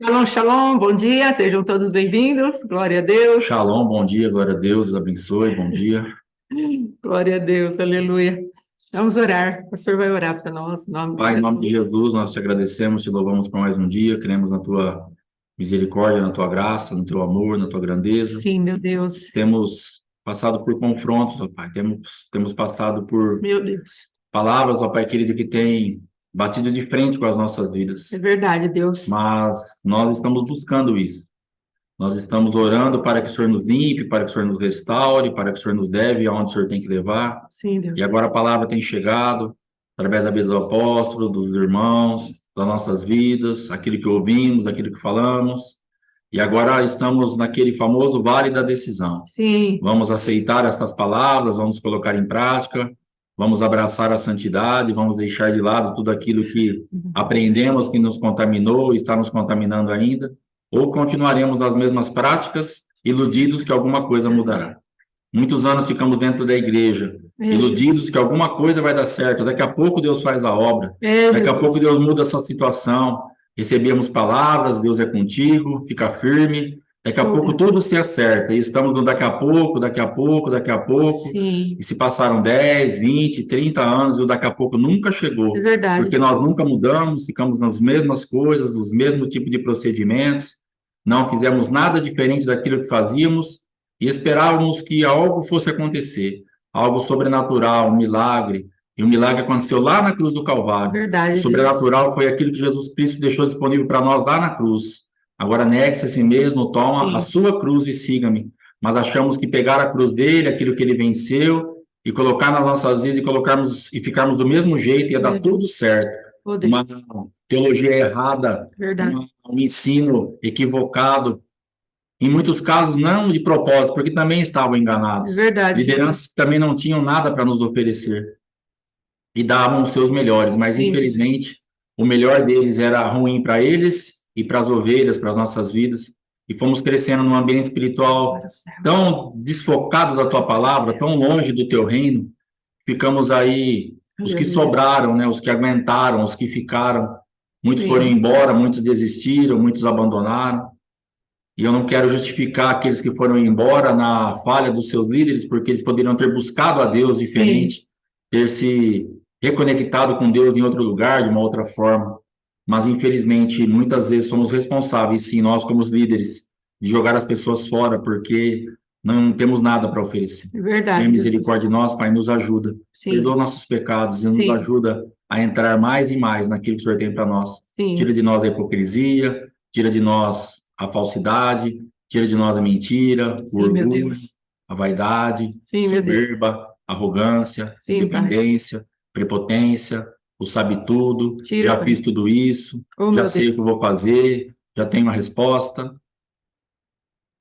Shalom, shalom, bom dia, sejam todos bem-vindos, glória a Deus, Shalom, bom dia, glória a Deus, abençoe, bom dia. glória a Deus, aleluia. Vamos orar, o pastor vai orar para nós, em nome de Pai, em nome de Jesus. Jesus, nós te agradecemos, te louvamos por mais um dia, cremos na tua misericórdia, na tua graça, no teu amor, na tua grandeza. Sim, meu Deus, Temos passado por confrontos, ó Pai, temos passado por meu Deus, palavras, ó Pai querido, que têm batido de frente com as nossas vidas, é verdade, Deus. mas nós estamos buscando isso. Nós estamos orando para que o Senhor nos limpe, para que o Senhor nos restaure, para que o Senhor nos leve aonde o Senhor tem que levar. Sim, Deus, E agora a palavra tem chegado através da vida do apóstolo, dos irmãos, das nossas vidas, aquilo que ouvimos, aquilo que falamos. E agora estamos naquele famoso vale da decisão. sim, Vamos aceitar essas palavras, vamos colocar em prática, vamos abraçar a santidade, vamos deixar de lado tudo aquilo que aprendemos que nos contaminou e está nos contaminando ainda, ou continuaremos nas mesmas práticas, iludidos que alguma coisa mudará. Muitos anos ficamos dentro da igreja, meu Deus, iludidos que alguma coisa vai dar certo. Daqui a pouco Deus faz a obra. Daqui a pouco Jesus, Deus muda essa situação. Recebemos palavras, Deus é contigo, fica firme. Daqui a oh pouco Deus, tudo se acerta. E estamos no daqui a pouco, daqui a pouco, daqui a pouco. sim, E se passaram 10, 20, 30 anos e o daqui a pouco nunca é chegou. verdade, Porque nós nunca mudamos, ficamos nas mesmas coisas, os mesmos tipos de procedimentos. Não fizemos nada diferente daquilo que fazíamos e esperávamos que algo fosse acontecer, algo sobrenatural, um milagre. E o milagre aconteceu lá na cruz do é Calvário. O verdade, Deus, sobrenatural foi aquilo que Jesus Cristo deixou disponível para nós lá na cruz. Agora negue-se a si mesmo, toma a sim, sua cruz e siga-me. Mas achamos que pegar a cruz dele, aquilo que ele venceu, e colocar nas nossas vidas e colocarmos e ficarmos do mesmo jeito, ia dar meu Deus, tudo certo. oh Deus, Uma teologia errada, verdade, um ensino equivocado, em muitos casos, não de propósito, porque também estavam é enganados. verdade, Jesus, Lideranças que também não tinham nada para nos oferecer e davam os seus melhores, mas sim, Deus, infelizmente o melhor deles era ruim para eles e para as ovelhas, para as nossas vidas. E fomos crescendo num ambiente espiritual para o céu, tão desfocado da tua palavra, tão longe do teu reino, ficamos aí, os que aleluia, sobraram, né, os que aguentaram, os que ficaram. Muitos foram sim, embora, muitos desistiram, muitos abandonaram. E eu não quero justificar aqueles que foram embora na falha dos seus líderes, porque eles poderiam ter buscado a Deus sim, diferente, ter se reconectado com Deus em outro lugar, de uma outra forma. Mas, infelizmente, muitas vezes somos responsáveis, sim, nós como os líderes, de jogar as pessoas fora, porque não temos nada para oferecer. é Tenha verdade, Jesus, misericórdia de nós, Pai, nos ajuda. Perdoa sim, nossos pecados e nos sim, ajuda a entrar mais e mais naquilo que o Senhor tem para nós. Tira sim, de nós a hipocrisia, tira de nós a falsidade, tira de nós a mentira, o sim, meu orgulho, Deus, a vaidade, sim, meu Deus, soberba, arrogância, sim, Pai, independência, prepotência, o sabe tudo, tira, já Pai, fiz tudo isso, oh, já meu sei o que eu Deus, vou fazer, já tenho a resposta.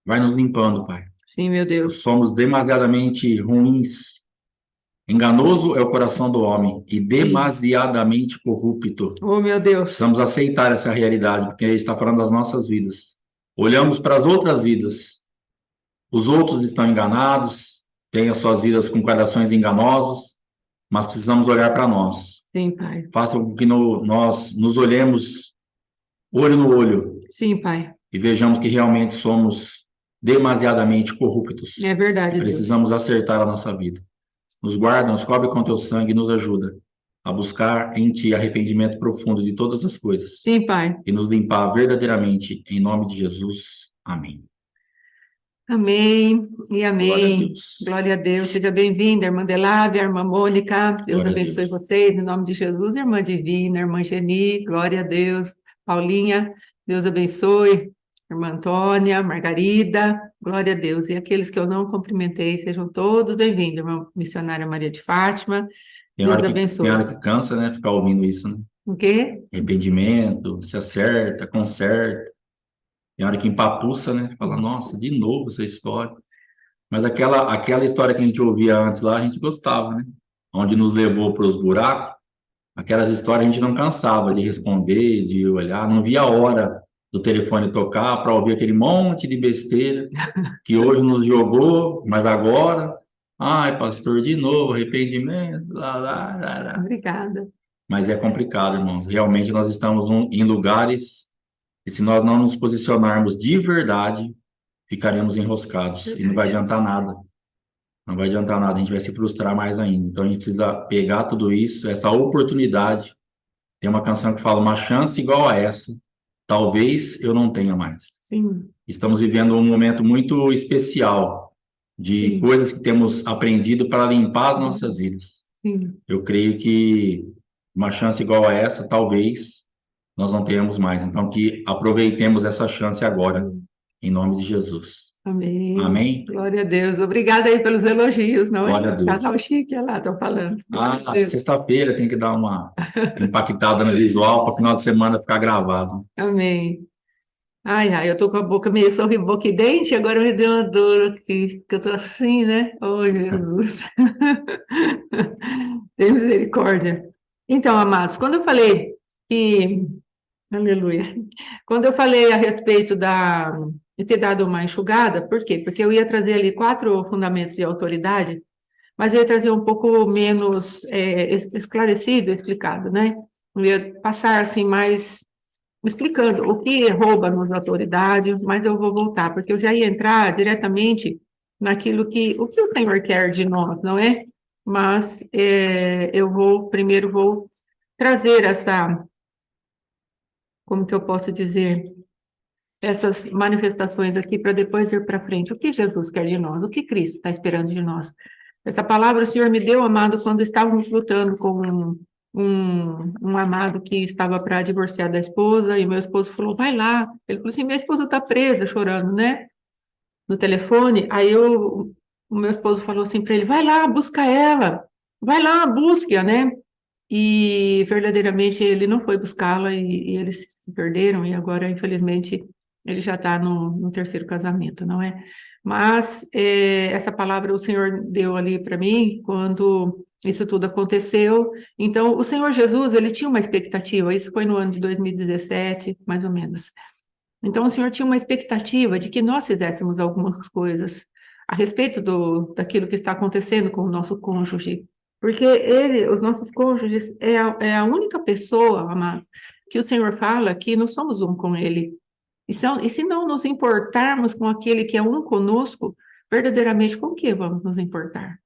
Vai nos limpando, Pai. sim, meu Deus, Somos demasiadamente ruins. Enganoso é o coração do homem e sim, demasiadamente corrupto. oh, meu Deus, Precisamos aceitar essa realidade, porque ele está falando das nossas vidas. Olhamos para as outras vidas. Os outros estão enganados, têm as suas vidas com corações enganosos, mas precisamos olhar para nós. sim, Pai, Faça com que nós nos olhemos olho no olho sim, Pai, e vejamos que realmente somos demasiadamente corruptos é e verdade, Deus, precisamos acertar a nossa vida. Nos guarda, nos cobre com teu sangue e nos ajuda a buscar em ti arrependimento profundo de todas as coisas sim, Pai, e nos limpar verdadeiramente, em nome de Jesus. Amém. amém e Glória a amém, Deus. glória a Deus, seja bem-vinda, irmã Delávia, irmã Mônica, Deus Glória a abençoe Deus. vocês, em nome de Jesus, irmã Divina, irmã Geni, glória a Deus, Paulinha, Deus abençoe, irmã Antônia, Margarida, glória a Deus, e aqueles que eu não cumprimentei, sejam todos bem-vindos, irmã missionária Maria de Fátima, Deus Tem abençoe. hora que cansa, né, ficar ouvindo isso, né? O quê? Arrependimento, se acerta, conserta. Tem hora que empapuça, né? Fala, nossa, de novo essa história. Mas aquela história que a gente ouvia antes lá, a gente gostava, né? Onde nos levou para os buracos, aquelas histórias a gente não cansava de responder, de olhar, não via a hora do telefone tocar para ouvir aquele monte de besteira que hoje nos jogou, mas agora, ai, pastor, de novo, arrependimento, lá, lá, lá, lá. Obrigada. Mas é complicado, irmãos. Realmente nós estamos em lugares E se nós não nos posicionarmos de verdade, ficaremos enroscados e não vai adiantar nada. Não vai adiantar nada, a gente vai se frustrar mais ainda. Então a gente precisa pegar tudo isso, essa oportunidade. Tem uma canção que fala: uma chance igual a essa, talvez eu não tenha mais. Sim, Estamos vivendo um momento muito especial de sim, coisas que temos aprendido para limpar as nossas vidas. sim. Eu creio que uma chance igual a essa, talvez nós não tenhamos mais. Então, que aproveitemos essa chance agora, em nome de Jesus. Amém. Amém? Glória a Deus. Obrigada aí pelos elogios, não é? Glória a Deus. Casal chique, olha lá, estão falando. Glória a Ah, Deus. sexta-feira tem que dar uma impactada no visual para o final de semana ficar gravado. Amém. Ai, ai, eu tô com a boca meio sorriboquidente, agora me deu uma dor aqui, que eu tô assim, né? Oh, Jesus. Tem misericórdia. Então, amados, quando eu falei que, aleluia, quando eu falei a respeito de ter dado uma enxugada, por quê? Porque eu ia trazer ali 4 fundamentos de autoridade, mas eu ia trazer um pouco menos esclarecido, explicado, né? Eu ia passar assim mais explicando o que rouba-nos a autoridade, mas eu vou voltar, porque eu já ia entrar diretamente naquilo o que o Senhor quer de nós, não é? Mas eu primeiro vou trazer como que eu posso dizer, essas manifestações aqui para depois ir para frente. O que Jesus quer de nós? O que Cristo está esperando de nós? Essa palavra o Senhor me deu, amado, quando estávamos lutando com um amado que estava para divorciar da esposa, e meu esposo falou, vai lá. Ele falou assim, minha esposa está presa, chorando, né? No telefone. O meu esposo falou assim para ele, vai lá, busca ela. Vai lá, busque-a, né? E verdadeiramente ele não foi buscá-la e eles se perderam e agora, infelizmente, ele já está no terceiro casamento, não é? Mas essa palavra o Senhor deu ali para mim quando isso tudo aconteceu. Então, o Senhor Jesus, ele tinha uma expectativa, isso foi no ano de 2017, mais ou menos. Então, o Senhor tinha uma expectativa de que nós fizéssemos algumas coisas a respeito daquilo que está acontecendo com o nosso cônjuge, porque os nossos cônjuges, é a única pessoa, amado, que o Senhor fala que nós somos um com Ele. E se não nos importarmos com aquele que é um conosco, verdadeiramente com o que vamos nos importar?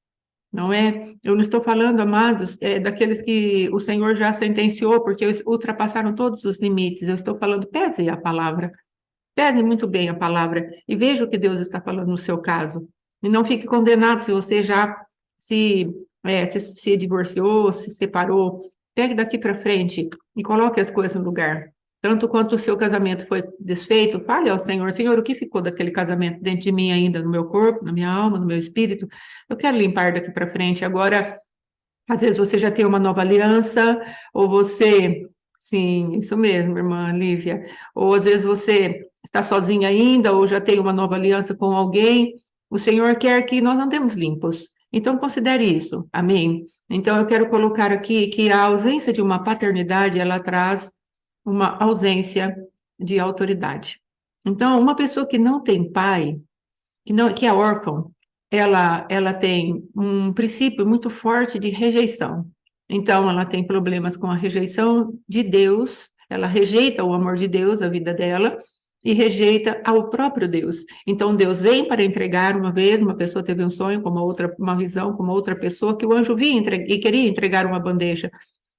Não é? Eu não estou falando, amados, daqueles que o Senhor já sentenciou, porque eles ultrapassaram todos os limites. Eu estou falando, pese a palavra. Pese muito bem a palavra e veja o que Deus está falando no seu caso. E não fique condenado se você já se divorciou, se separou. Pegue daqui para frente e coloque as coisas no lugar. Tanto quanto o seu casamento foi desfeito, fale ao Senhor, Senhor, o que ficou daquele casamento dentro de mim ainda, no meu corpo, na minha alma, no meu espírito? Eu quero limpar daqui para frente. Agora, às vezes você já tem uma nova aliança, ou você, sim, isso mesmo, irmã Lívia, ou às vezes você está sozinha ainda, ou já tem uma nova aliança com alguém. O Senhor quer que nós andemos limpos. Então, considere isso, amém? Então, eu quero colocar aqui que a ausência de uma paternidade, ela traz uma ausência de autoridade. Então, uma pessoa que não tem pai, que é órfão, ela tem um princípio muito forte de rejeição. Então, ela tem problemas com a rejeição de Deus, ela rejeita o amor de Deus, a vida dela, e rejeita ao próprio Deus. Então, Deus vem para entregar uma vez, uma pessoa teve um sonho com uma visão com uma outra pessoa, que o anjo vinha e queria entregar uma bandeja,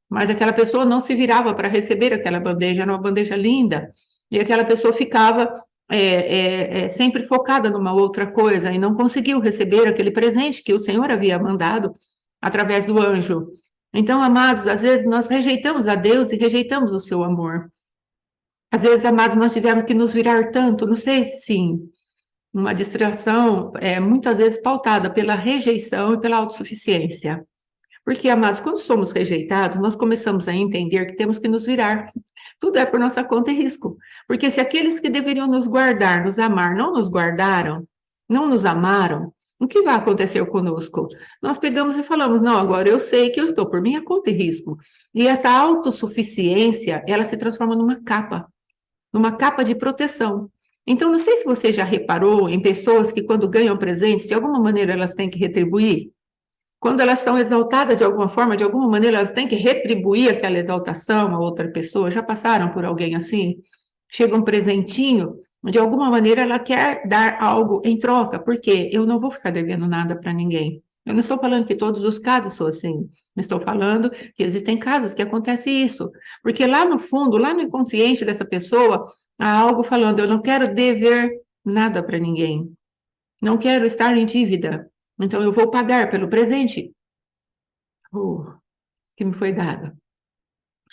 mas aquela pessoa não se virava para receber aquela bandeja, era uma bandeja linda, e aquela pessoa ficava sempre focada numa outra coisa e não conseguiu receber aquele presente que o Senhor havia mandado através do anjo. Então, amados, às vezes nós rejeitamos a Deus e rejeitamos o seu amor. Às vezes, amados, nós tivemos que nos virar tanto, não sei se uma distração muitas vezes pautada pela rejeição e pela autossuficiência. Porque, amados, quando somos rejeitados, nós começamos a entender que temos que nos virar. Tudo é por nossa conta e risco. Porque se aqueles que deveriam nos guardar, nos amar, não nos guardaram, não nos amaram, o que vai acontecer conosco? Nós pegamos e falamos, não, agora eu sei que eu estou por minha conta e risco. E essa autossuficiência, ela se transforma numa capa de proteção. Então, não sei se você já reparou em pessoas que quando ganham presentes, de alguma maneira elas têm que retribuir. Quando elas são exaltadas de alguma forma, de alguma maneira, elas têm que retribuir aquela exaltação a outra pessoa. Já passaram por alguém assim? chega um presentinho, de alguma maneira ela quer dar algo em troca, porque eu não vou ficar devendo nada para ninguém. Eu não estou falando que todos os casos são assim, estou falando que existem casos que acontece isso, porque lá no fundo, lá no inconsciente dessa pessoa, há algo falando, eu não quero dever nada para ninguém, não quero estar em dívida, então eu vou pagar pelo presente que me foi dado.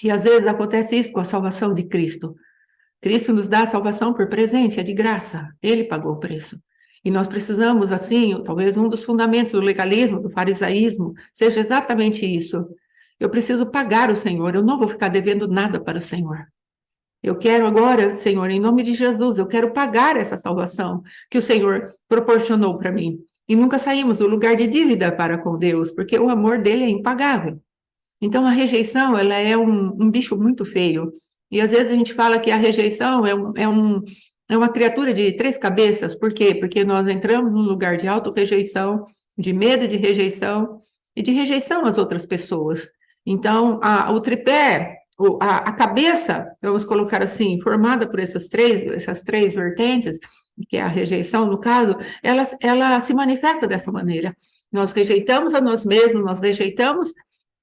E às vezes acontece isso com a salvação de Cristo. Cristo nos dá a salvação por presente, é de graça. Ele pagou o preço. E nós precisamos, assim, talvez um dos fundamentos do legalismo, do farisaísmo, seja exatamente isso. Eu preciso pagar o Senhor, eu não vou ficar devendo nada para o Senhor. Eu quero agora, Senhor, em nome de Jesus, eu quero pagar essa salvação que o Senhor proporcionou para mim. E nunca saímos do lugar de dívida para com Deus, porque o amor dele é impagável. Então, a rejeição, ela é um bicho muito feio. E às vezes a gente fala que a rejeição é uma criatura de três cabeças. Por quê? Porque nós entramos num lugar de auto-rejeição, de medo de rejeição e de rejeição às outras pessoas. Então, o tripé, a cabeça, vamos colocar assim, formada por essas três vertentes, que é a rejeição, no caso, ela se manifesta dessa maneira. Nós rejeitamos a nós mesmos, nós rejeitamos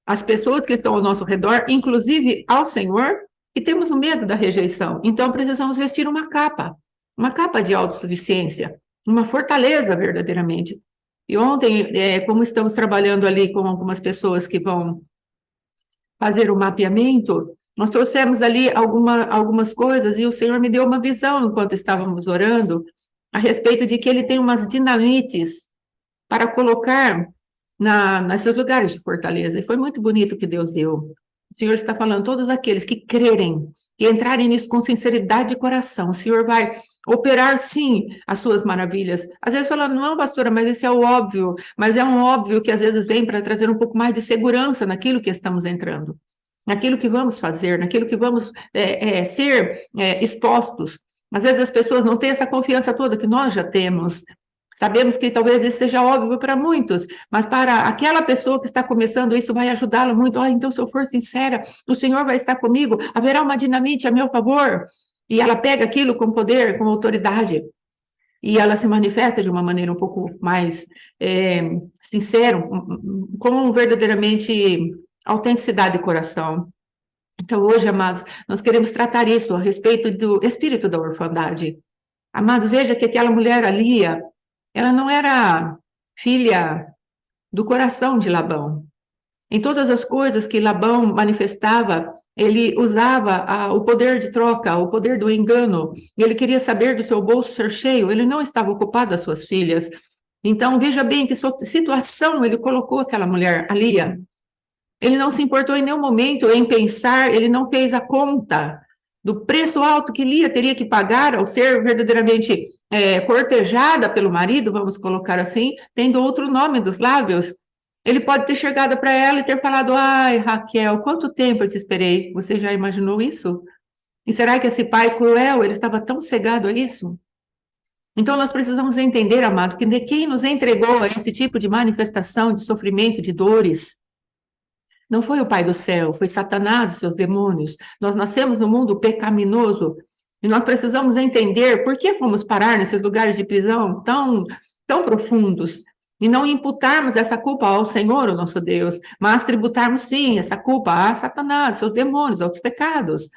as pessoas que estão ao nosso redor, inclusive ao Senhor, e temos o medo da rejeição. Então, precisamos vestir uma capa de autossuficiência, uma fortaleza verdadeiramente. E ontem, como estamos trabalhando ali com algumas pessoas que vão fazer o mapeamento, nós trouxemos ali algumas coisas, e o Senhor me deu uma visão enquanto estávamos orando, a respeito de que ele tem umas dinamites para colocar nesses lugares de fortaleza. E foi muito bonito o que Deus deu. O Senhor está falando, todos aqueles que crerem, que entrarem nisso com sinceridade de coração, o Senhor vai operar, sim, as suas maravilhas. Às vezes falando, não, pastora, mas isso é o óbvio, mas é um óbvio que às vezes vem para trazer um pouco mais de segurança naquilo que estamos entrando, naquilo que vamos fazer, naquilo que vamos ser expostos. Às vezes as pessoas não têm essa confiança toda que nós já temos. Sabemos que talvez isso seja óbvio para muitos, mas para aquela pessoa que está começando, isso vai ajudá-la muito. Então, se eu for sincera, o Senhor vai estar comigo, haverá uma dinamite a meu favor. E ela pega aquilo com poder, com autoridade, e ela se manifesta de uma maneira um pouco mais sincera, com verdadeiramente autenticidade de coração. Então, hoje, amados, nós queremos tratar isso a respeito do espírito da orfandade. Amados, veja que aquela mulher ali, ela não era filha do coração de Labão. Em todas as coisas que Labão manifestava, ele usava o poder de troca, o poder do engano. Ele queria saber do seu bolso ser cheio, ele não estava ocupado das suas filhas. Então, veja bem que situação ele colocou aquela mulher ali. Ele não se importou em nenhum momento em pensar, ele não fez a conta do preço alto que Lia teria que pagar ao ser verdadeiramente cortejada pelo marido, vamos colocar assim, tendo outro nome dos lábios. Ele pode ter chegado para ela e ter falado, ai, Raquel, quanto tempo eu te esperei? Você já imaginou isso? E será que esse pai cruel, ele estava tão cegado a isso? Então, nós precisamos entender, amado, que quem nos entregou a esse tipo de manifestação de sofrimento, de dores, não foi o Pai do céu, foi Satanás e seus demônios. Nós nascemos no mundo pecaminoso e nós precisamos entender por que fomos parar nesses lugares de prisão tão profundos e não imputarmos essa culpa ao Senhor, o nosso Deus, mas tributarmos, sim, essa culpa a Satanás, seus demônios, aos pecados.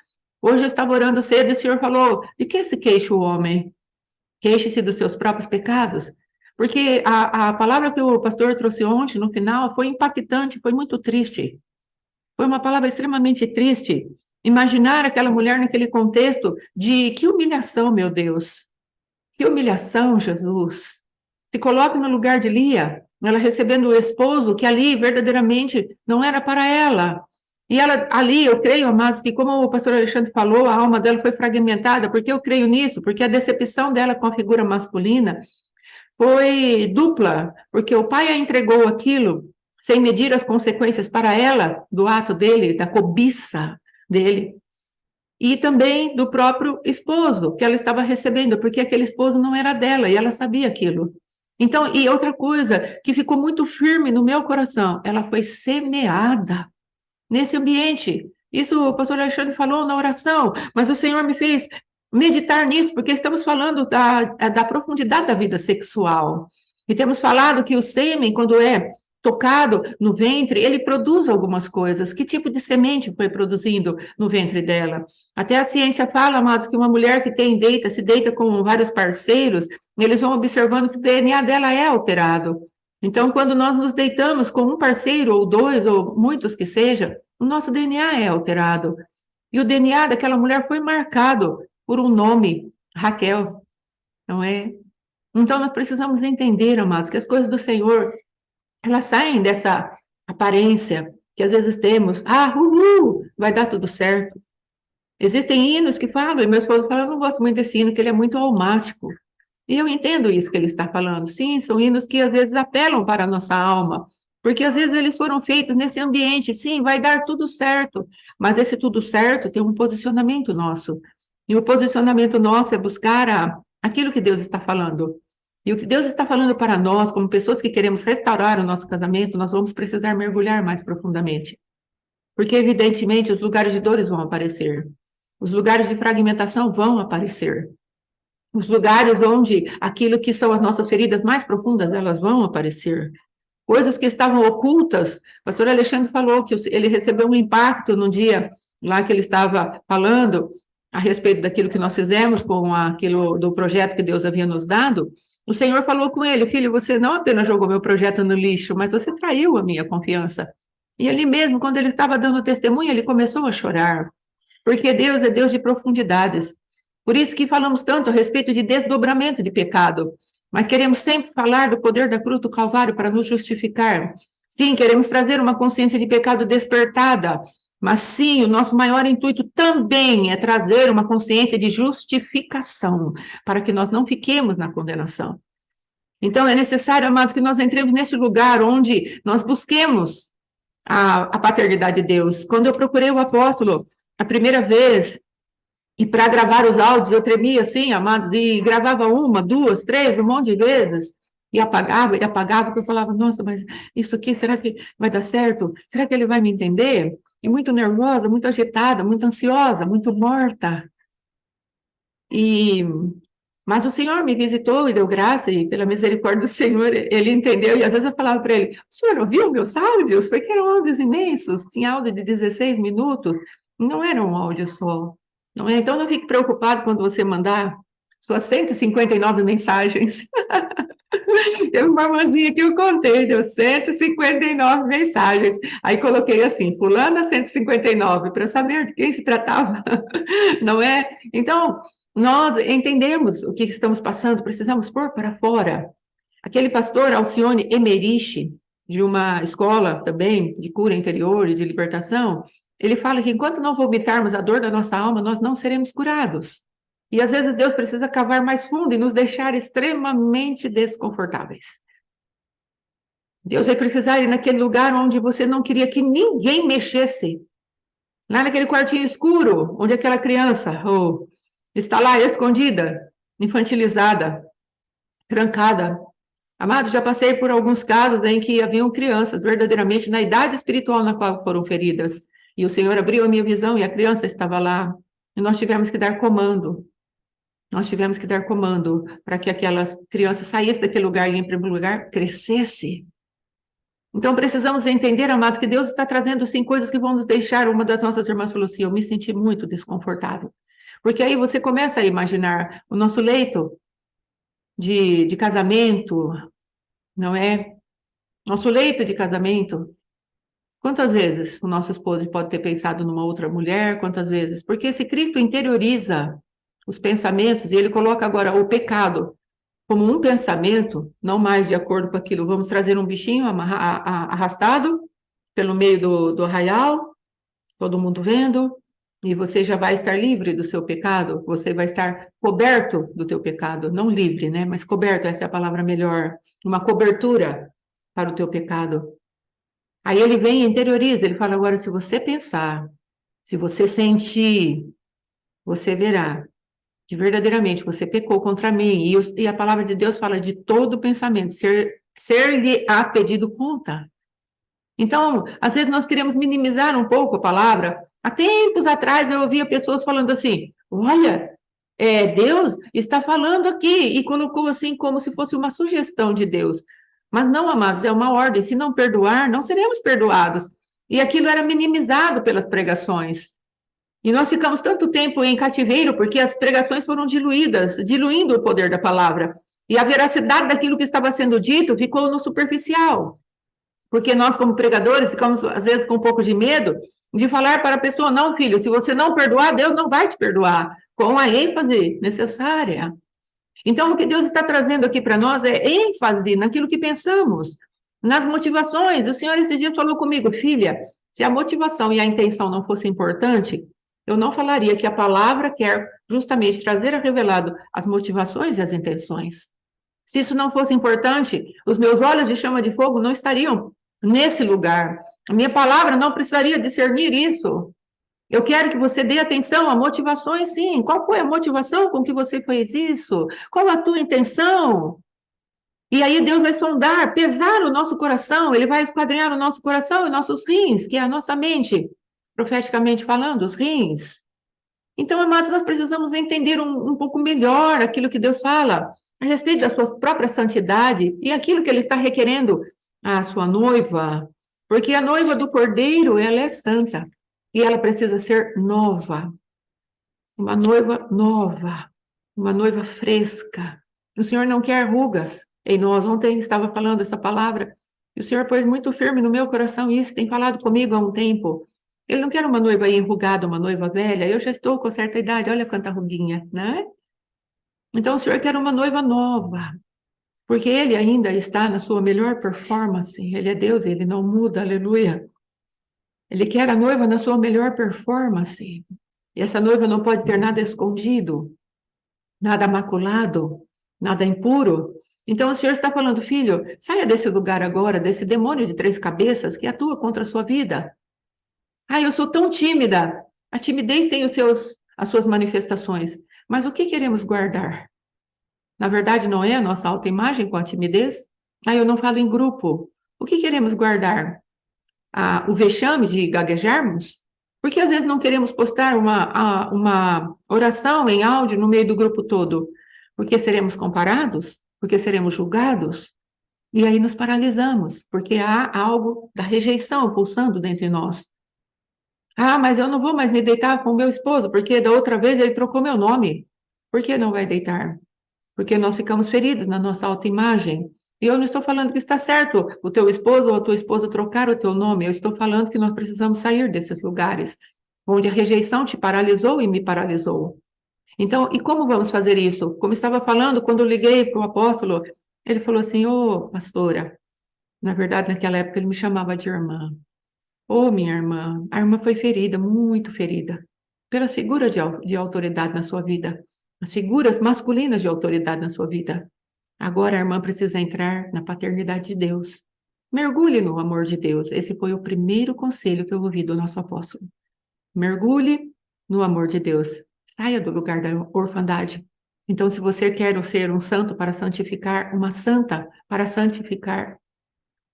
Hoje eu estava orando cedo e o Senhor falou, de que se queixa o homem? Queixe-se dos seus próprios pecados. Porque a palavra que o pastor trouxe ontem, no final, foi impactante, foi muito triste. Foi uma palavra extremamente triste. Imaginar aquela mulher naquele contexto de que humilhação, meu Deus. Que humilhação, Jesus. Se coloque no lugar de Lia, ela recebendo o esposo que ali verdadeiramente não era para ela. E ela ali, eu creio, amados, que como o pastor Alexandre falou, a alma dela foi fragmentada, porque eu creio nisso, porque a decepção dela com a figura masculina foi dupla, porque o pai a entregou aquilo sem medir as consequências para ela do ato dele, da cobiça dele, e também do próprio esposo que ela estava recebendo, porque aquele esposo não era dela e ela sabia aquilo. Então, e outra coisa que ficou muito firme no meu coração, ela foi semeada nesse ambiente. Isso o pastor Alexandre falou na oração, mas o Senhor me fez meditar nisso, porque estamos falando da profundidade da vida sexual. E temos falado que o sêmen, quando é tocado no ventre, ele produz algumas coisas. Que tipo de semente foi produzindo no ventre dela? Até a ciência fala, amados, que uma mulher que se deita com vários parceiros, eles vão observando que o DNA dela é alterado. Então, quando nós nos deitamos com um parceiro, ou dois, ou muitos que seja, o nosso DNA é alterado. E o DNA daquela mulher foi marcado por um nome, Raquel, não é? Então, nós precisamos entender, amados, que as coisas do Senhor, elas saem dessa aparência que às vezes temos. Vai dar tudo certo. Existem hinos que falam, e meu esposo fala, eu não gosto muito desse hino, que ele é muito almático. E eu entendo isso que ele está falando. Sim, são hinos que às vezes apelam para a nossa alma, porque às vezes eles foram feitos nesse ambiente. Sim, vai dar tudo certo, mas esse tudo certo tem um posicionamento nosso. E o posicionamento nosso é buscar aquilo que Deus está falando. E o que Deus está falando para nós, como pessoas que queremos restaurar o nosso casamento, nós vamos precisar mergulhar mais profundamente. Porque, evidentemente, os lugares de dores vão aparecer. Os lugares de fragmentação vão aparecer. Os lugares onde aquilo que são as nossas feridas mais profundas, elas vão aparecer. Coisas que estavam ocultas. O pastor Alexandre falou que ele recebeu um impacto no dia lá que ele estava falando a respeito daquilo que nós fizemos com aquilo do projeto que Deus havia nos dado. O Senhor falou com ele, filho, você não apenas jogou meu projeto no lixo, mas você traiu a minha confiança. E ali mesmo, quando ele estava dando testemunho, ele começou a chorar, porque Deus é Deus de profundidades. Por isso que falamos tanto a respeito de desdobramento de pecado, mas queremos sempre falar do poder da cruz do Calvário para nos justificar. Sim, queremos trazer uma consciência de pecado despertada, mas sim, o nosso maior intuito também é trazer uma consciência de justificação, para que nós não fiquemos na condenação. Então, é necessário, amados, que nós entremos nesse lugar onde nós busquemos a paternidade de Deus. Quando eu procurei o apóstolo a primeira vez, e para gravar os áudios, eu tremia assim, amados, e gravava uma, duas, três, um monte de vezes, e apagava, porque eu falava, nossa, mas isso aqui, será que vai dar certo? Será que ele vai me entender? E muito nervosa, muito agitada, muito ansiosa, muito morta. Mas o Senhor me visitou e deu graça, e pela misericórdia do Senhor, ele entendeu, e às vezes eu falava para ele, o senhor ouviu meus áudios? Porque eram áudios imensos, tinha áudio de 16 minutos, não era um áudio só, não é? Então não fique preocupado quando você mandar suas 159 mensagens. Teve uma irmãzinha que eu contei, deu 159 mensagens, aí coloquei assim, fulana 159, para saber de quem se tratava, não é? Então, nós entendemos o que estamos passando, precisamos pôr para fora. Aquele pastor Alcione Emeriche, de uma escola também de cura interior e de libertação, ele fala que enquanto não vomitarmos a dor da nossa alma, nós não seremos curados. E às vezes Deus precisa cavar mais fundo e nos deixar extremamente desconfortáveis. Deus vai precisar ir naquele lugar onde você não queria que ninguém mexesse. Lá naquele quartinho escuro, onde aquela criança está lá escondida, infantilizada, trancada. Amados, já passei por alguns casos em que haviam crianças verdadeiramente na idade espiritual na qual foram feridas. E o Senhor abriu a minha visão e a criança estava lá. E nós tivemos que dar comando. Nós tivemos que dar comando para que aquela criança saísse daquele lugar e, em primeiro lugar, crescesse. Então, precisamos entender, amados, que Deus está trazendo, sim, coisas que vão nos deixar. Uma das nossas irmãs falou assim, eu me senti muito desconfortável. Porque aí você começa a imaginar o nosso leito de casamento, não é? Nosso leito de casamento. Quantas vezes o nosso esposo pode ter pensado numa outra mulher? Quantas vezes? Porque se Cristo interioriza os pensamentos e ele coloca agora o pecado como um pensamento, não mais de acordo com aquilo, vamos trazer um bichinho arrastado pelo meio do arraial, todo mundo vendo, e você já vai estar livre do seu pecado, você vai estar coberto do teu pecado, não livre, né? Mas coberto, essa é a palavra melhor, uma cobertura para o teu pecado. Aí ele vem e interioriza, ele fala, agora, se você pensar, se você sentir, você verá que verdadeiramente você pecou contra mim, e a palavra de Deus fala de todo pensamento, ser-lhe-á pedido conta. Então, às vezes nós queremos minimizar um pouco a palavra. Há tempos atrás eu ouvia pessoas falando assim, olha, Deus está falando aqui e colocou assim como se fosse uma sugestão de Deus. Mas não, amados, é uma ordem. Se não perdoar, não seremos perdoados. E aquilo era minimizado pelas pregações. E nós ficamos tanto tempo em cativeiro porque as pregações foram diluídas, diluindo o poder da palavra. E a veracidade daquilo que estava sendo dito ficou no superficial. Porque nós, como pregadores, ficamos, às vezes, com um pouco de medo de falar para a pessoa: não, filho, se você não perdoar, Deus não vai te perdoar, com a ênfase necessária. Então, o que Deus está trazendo aqui para nós é ênfase naquilo que pensamos, nas motivações. O Senhor esses dias falou comigo: filha, se a motivação e a intenção não fossem importantes, eu não falaria que a palavra quer justamente trazer a revelado as motivações e as intenções. Se isso não fosse importante, os meus olhos de chama de fogo não estariam nesse lugar. A minha palavra não precisaria discernir isso. Eu quero que você dê atenção a motivações, sim. Qual foi a motivação com que você fez isso? Qual a tua intenção? E aí Deus vai sondar, pesar o nosso coração, Ele vai esquadrinhar o nosso coração e nossos rins, que é a nossa mente, profeticamente falando, os rins. Então, amados, nós precisamos entender um pouco melhor aquilo que Deus fala a respeito da sua própria santidade e aquilo que Ele está requerendo à sua noiva, porque a noiva do Cordeiro, ela é santa e ela precisa ser nova, uma noiva fresca. O Senhor não quer rugas em nós. Ontem estava falando essa palavra e o Senhor pôs muito firme no meu coração isso, tem falado comigo há um tempo. Ele não quer uma noiva enrugada, uma noiva velha. Eu já estou com certa idade, olha quanta ruguinha, né? Então o Senhor quer uma noiva nova, porque Ele ainda está na sua melhor performance. Ele é Deus, Ele não muda, aleluia. Ele quer a noiva na sua melhor performance. E essa noiva não pode ter nada escondido, nada maculado, nada impuro. Então o Senhor está falando: filho, saia desse lugar agora, desse demônio de 3 cabeças que atua contra a sua vida. Eu sou tão tímida. A timidez tem as suas manifestações. Mas o que queremos guardar? Na verdade, não é a nossa autoimagem com a timidez? Eu não falo em grupo. O que queremos guardar? O vexame de gaguejarmos? Porque às vezes não queremos postar uma oração em áudio no meio do grupo todo? Porque seremos comparados? Porque seremos julgados? E aí nos paralisamos, porque há algo da rejeição pulsando dentro de nós. Mas eu não vou mais me deitar com o meu esposo, porque da outra vez ele trocou meu nome. Por que não vai deitar? Porque nós ficamos feridos na nossa autoimagem. E eu não estou falando que está certo o teu esposo ou a tua esposa trocar o teu nome. Eu estou falando que nós precisamos sair desses lugares onde a rejeição te paralisou e me paralisou. Então, e como vamos fazer isso? Como estava falando, quando eu liguei para o apóstolo, ele falou assim: ô, pastora, na verdade, naquela época ele me chamava de irmã. Ô, minha irmã, a irmã foi ferida, muito ferida, pelas figuras de autoridade na sua vida, as figuras masculinas de autoridade na sua vida. Agora a irmã precisa entrar na paternidade de Deus. Mergulhe no amor de Deus. Esse foi o primeiro conselho que eu ouvi do nosso apóstolo. Mergulhe no amor de Deus. Saia do lugar da orfandade. Então, se você quer ser um santo para santificar, uma santa para santificar,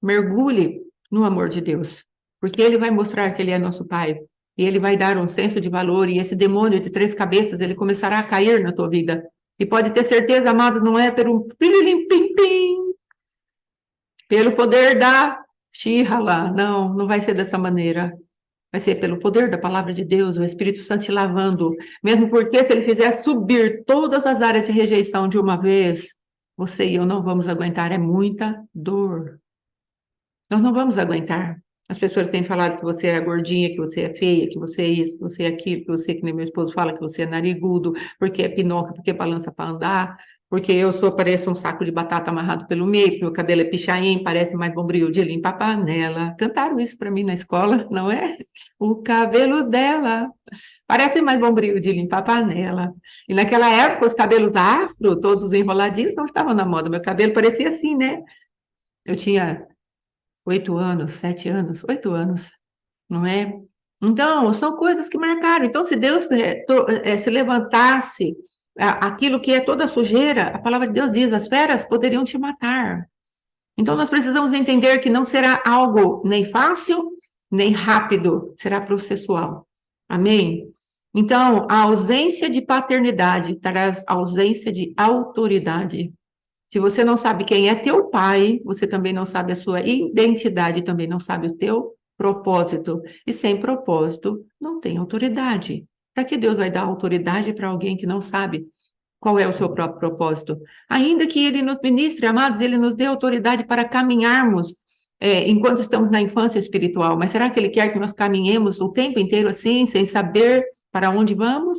mergulhe no amor de Deus. Porque Ele vai mostrar que Ele é nosso Pai. E Ele vai dar um senso de valor. E esse demônio de 3 cabeças, ele começará a cair na tua vida. E pode ter certeza, amado, não é pelo pirilim-pim-pim, pelo poder da xirra lá. Não, não vai ser dessa maneira. Vai ser pelo poder da palavra de Deus, o Espírito Santo te lavando. Mesmo porque se ele fizer subir todas as áreas de rejeição de uma vez, você e eu não vamos aguentar. É muita dor. Nós não vamos aguentar. As pessoas têm falado que você é gordinha, que você é feia, que você é isso, que você é aquilo, que você, que nem meu esposo fala, que você é narigudo, porque é pinóquio, porque balança para andar, porque eu pareço um saco de batata amarrado pelo meio, porque meu cabelo é pichain, parece mais bombril de limpar panela. Cantaram isso para mim na escola, não é? O cabelo dela parece mais bombril de limpar panela. E naquela época, os cabelos afro, todos enroladinhos, não estavam na moda. Meu cabelo parecia assim, né? Eu tinha 8 anos, 7 anos, 8 anos, não é? Então, são coisas que marcaram. Então, se Deus se levantasse aquilo que é toda sujeira, a palavra de Deus diz, as feras poderiam te matar. Então, nós precisamos entender que não será algo nem fácil, nem rápido, será processual. Amém? Então, a ausência de paternidade traz ausência de autoridade. Se você não sabe quem é teu pai, você também não sabe a sua identidade, também não sabe o teu propósito. E sem propósito, não tem autoridade. Para que Deus vai dar autoridade para alguém que não sabe qual é o seu próprio propósito? Ainda que Ele nos ministre, amados, Ele nos dê autoridade para caminharmos enquanto estamos na infância espiritual. Mas será que Ele quer que nós caminhemos o tempo inteiro assim, sem saber para onde vamos?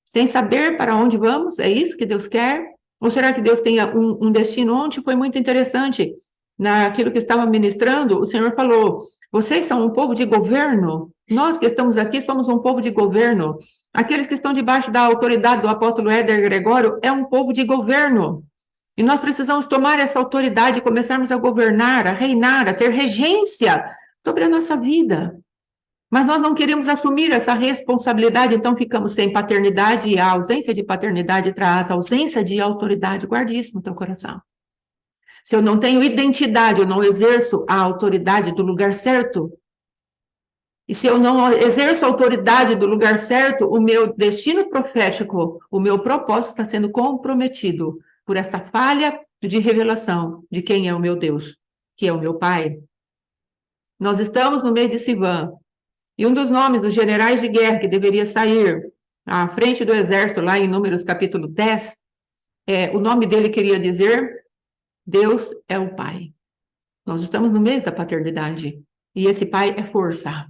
Sem saber para onde vamos? É isso que Deus quer? Ou será que Deus tem um destino? Ontem foi muito interessante. Naquilo que estava ministrando, o Senhor falou: vocês são um povo de governo. Nós que estamos aqui somos um povo de governo. Aqueles que estão debaixo da autoridade do apóstolo Éder Gregório é um povo de governo. E nós precisamos tomar essa autoridade e começarmos a governar, a reinar, a ter regência sobre a nossa vida. Mas nós não queremos assumir essa responsabilidade, então ficamos sem paternidade, e a ausência de paternidade traz ausência de autoridade. Guarde isso no teu coração. Se eu não tenho identidade, eu não exerço a autoridade do lugar certo. E se eu não exerço a autoridade do lugar certo, o meu destino profético, o meu propósito está sendo comprometido por essa falha de revelação de quem é o meu Deus, que é o meu Pai. Nós estamos no mês de Sivan. E um dos nomes dos generais de guerra que deveria sair à frente do exército, lá em Números capítulo 10, o nome dele queria dizer: Deus é o Pai. Nós estamos no mês da paternidade, e esse Pai é força.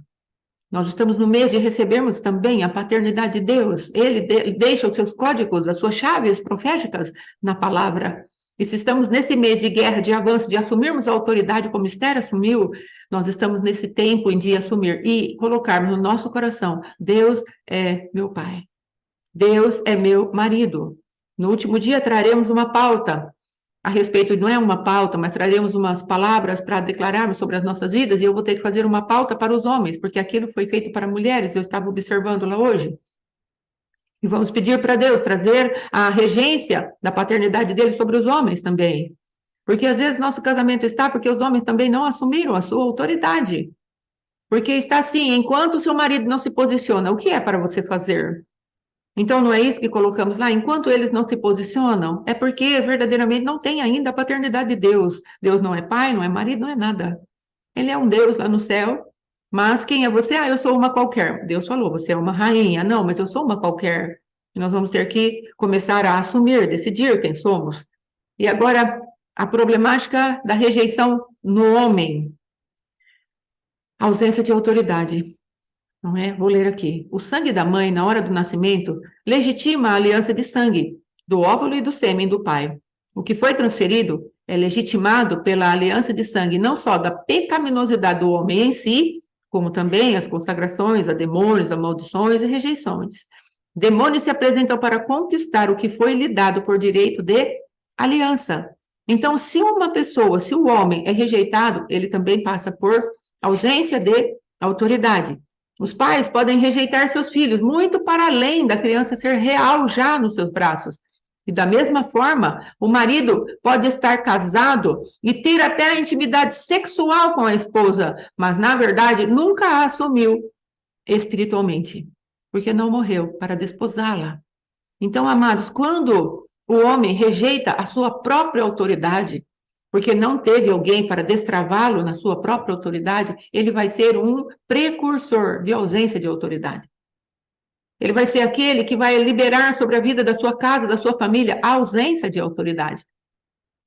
Nós estamos no mês de recebermos também a paternidade de Deus. Ele deixa os seus códigos, as suas chaves proféticas na palavra. E se estamos nesse mês de guerra, de avanço, de assumirmos a autoridade como Esther assumiu, nós estamos nesse tempo em de assumir e colocarmos no nosso coração: Deus é meu Pai. Deus é meu marido. No último dia traremos uma pauta a respeito, não é uma pauta, mas traremos umas palavras para declararmos sobre as nossas vidas, e eu vou ter que fazer uma pauta para os homens, porque aquilo foi feito para mulheres, eu estava observando lá hoje. E vamos pedir para Deus trazer a regência da paternidade dele sobre os homens também. Porque às vezes nosso casamento está porque os homens também não assumiram a sua autoridade. Porque está assim: enquanto o seu marido não se posiciona, o que é para você fazer? Então não é isso que colocamos lá? Enquanto eles não se posicionam, é porque verdadeiramente não tem ainda a paternidade de Deus. Deus não é pai, não é marido, não é nada. Ele é um Deus lá no céu. Mas quem é você? Eu sou uma qualquer. Deus falou: você é uma rainha. Não, mas eu sou uma qualquer. E nós vamos ter que começar a assumir, decidir quem somos. E agora, a problemática da rejeição no homem. A ausência de autoridade. Não é? Vou ler aqui. O sangue da mãe, na hora do nascimento, legitima a aliança de sangue do óvulo e do sêmen do pai. O que foi transferido é legitimado pela aliança de sangue não só da pecaminosidade do homem em si, como também as consagrações a demônios, a maldições e rejeições. Demônios se apresentam para conquistar o que foi lhe dado por direito de aliança. Então, se uma pessoa, se o homem é rejeitado, ele também passa por ausência de autoridade. Os pais podem rejeitar seus filhos muito para além da criança ser real já nos seus braços. E da mesma forma, o marido pode estar casado e ter até a intimidade sexual com a esposa, mas na verdade nunca a assumiu espiritualmente, porque não morreu para desposá-la. Então, amados, quando o homem rejeita a sua própria autoridade, porque não teve alguém para destravá-lo na sua própria autoridade, ele vai ser um precursor de ausência de autoridade. Ele vai ser aquele que vai liberar sobre a vida da sua casa, da sua família, a ausência de autoridade.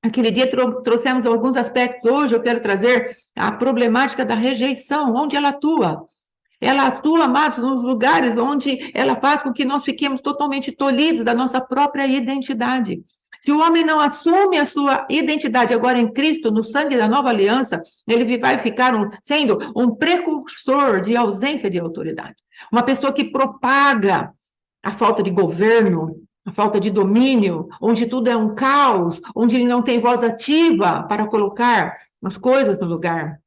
Aquele dia trouxemos alguns aspectos, hoje eu quero trazer a problemática da rejeição, onde ela atua. Ela atua, amados, nos lugares onde ela faz com que nós fiquemos totalmente tolhidos da nossa própria identidade. Se o homem não assume a sua identidade agora em Cristo, no sangue da nova aliança, ele vai ficar sendo um precursor de ausência de autoridade. Uma pessoa que propaga a falta de governo, a falta de domínio, onde tudo é um caos, onde ele não tem voz ativa para colocar as coisas no lugar.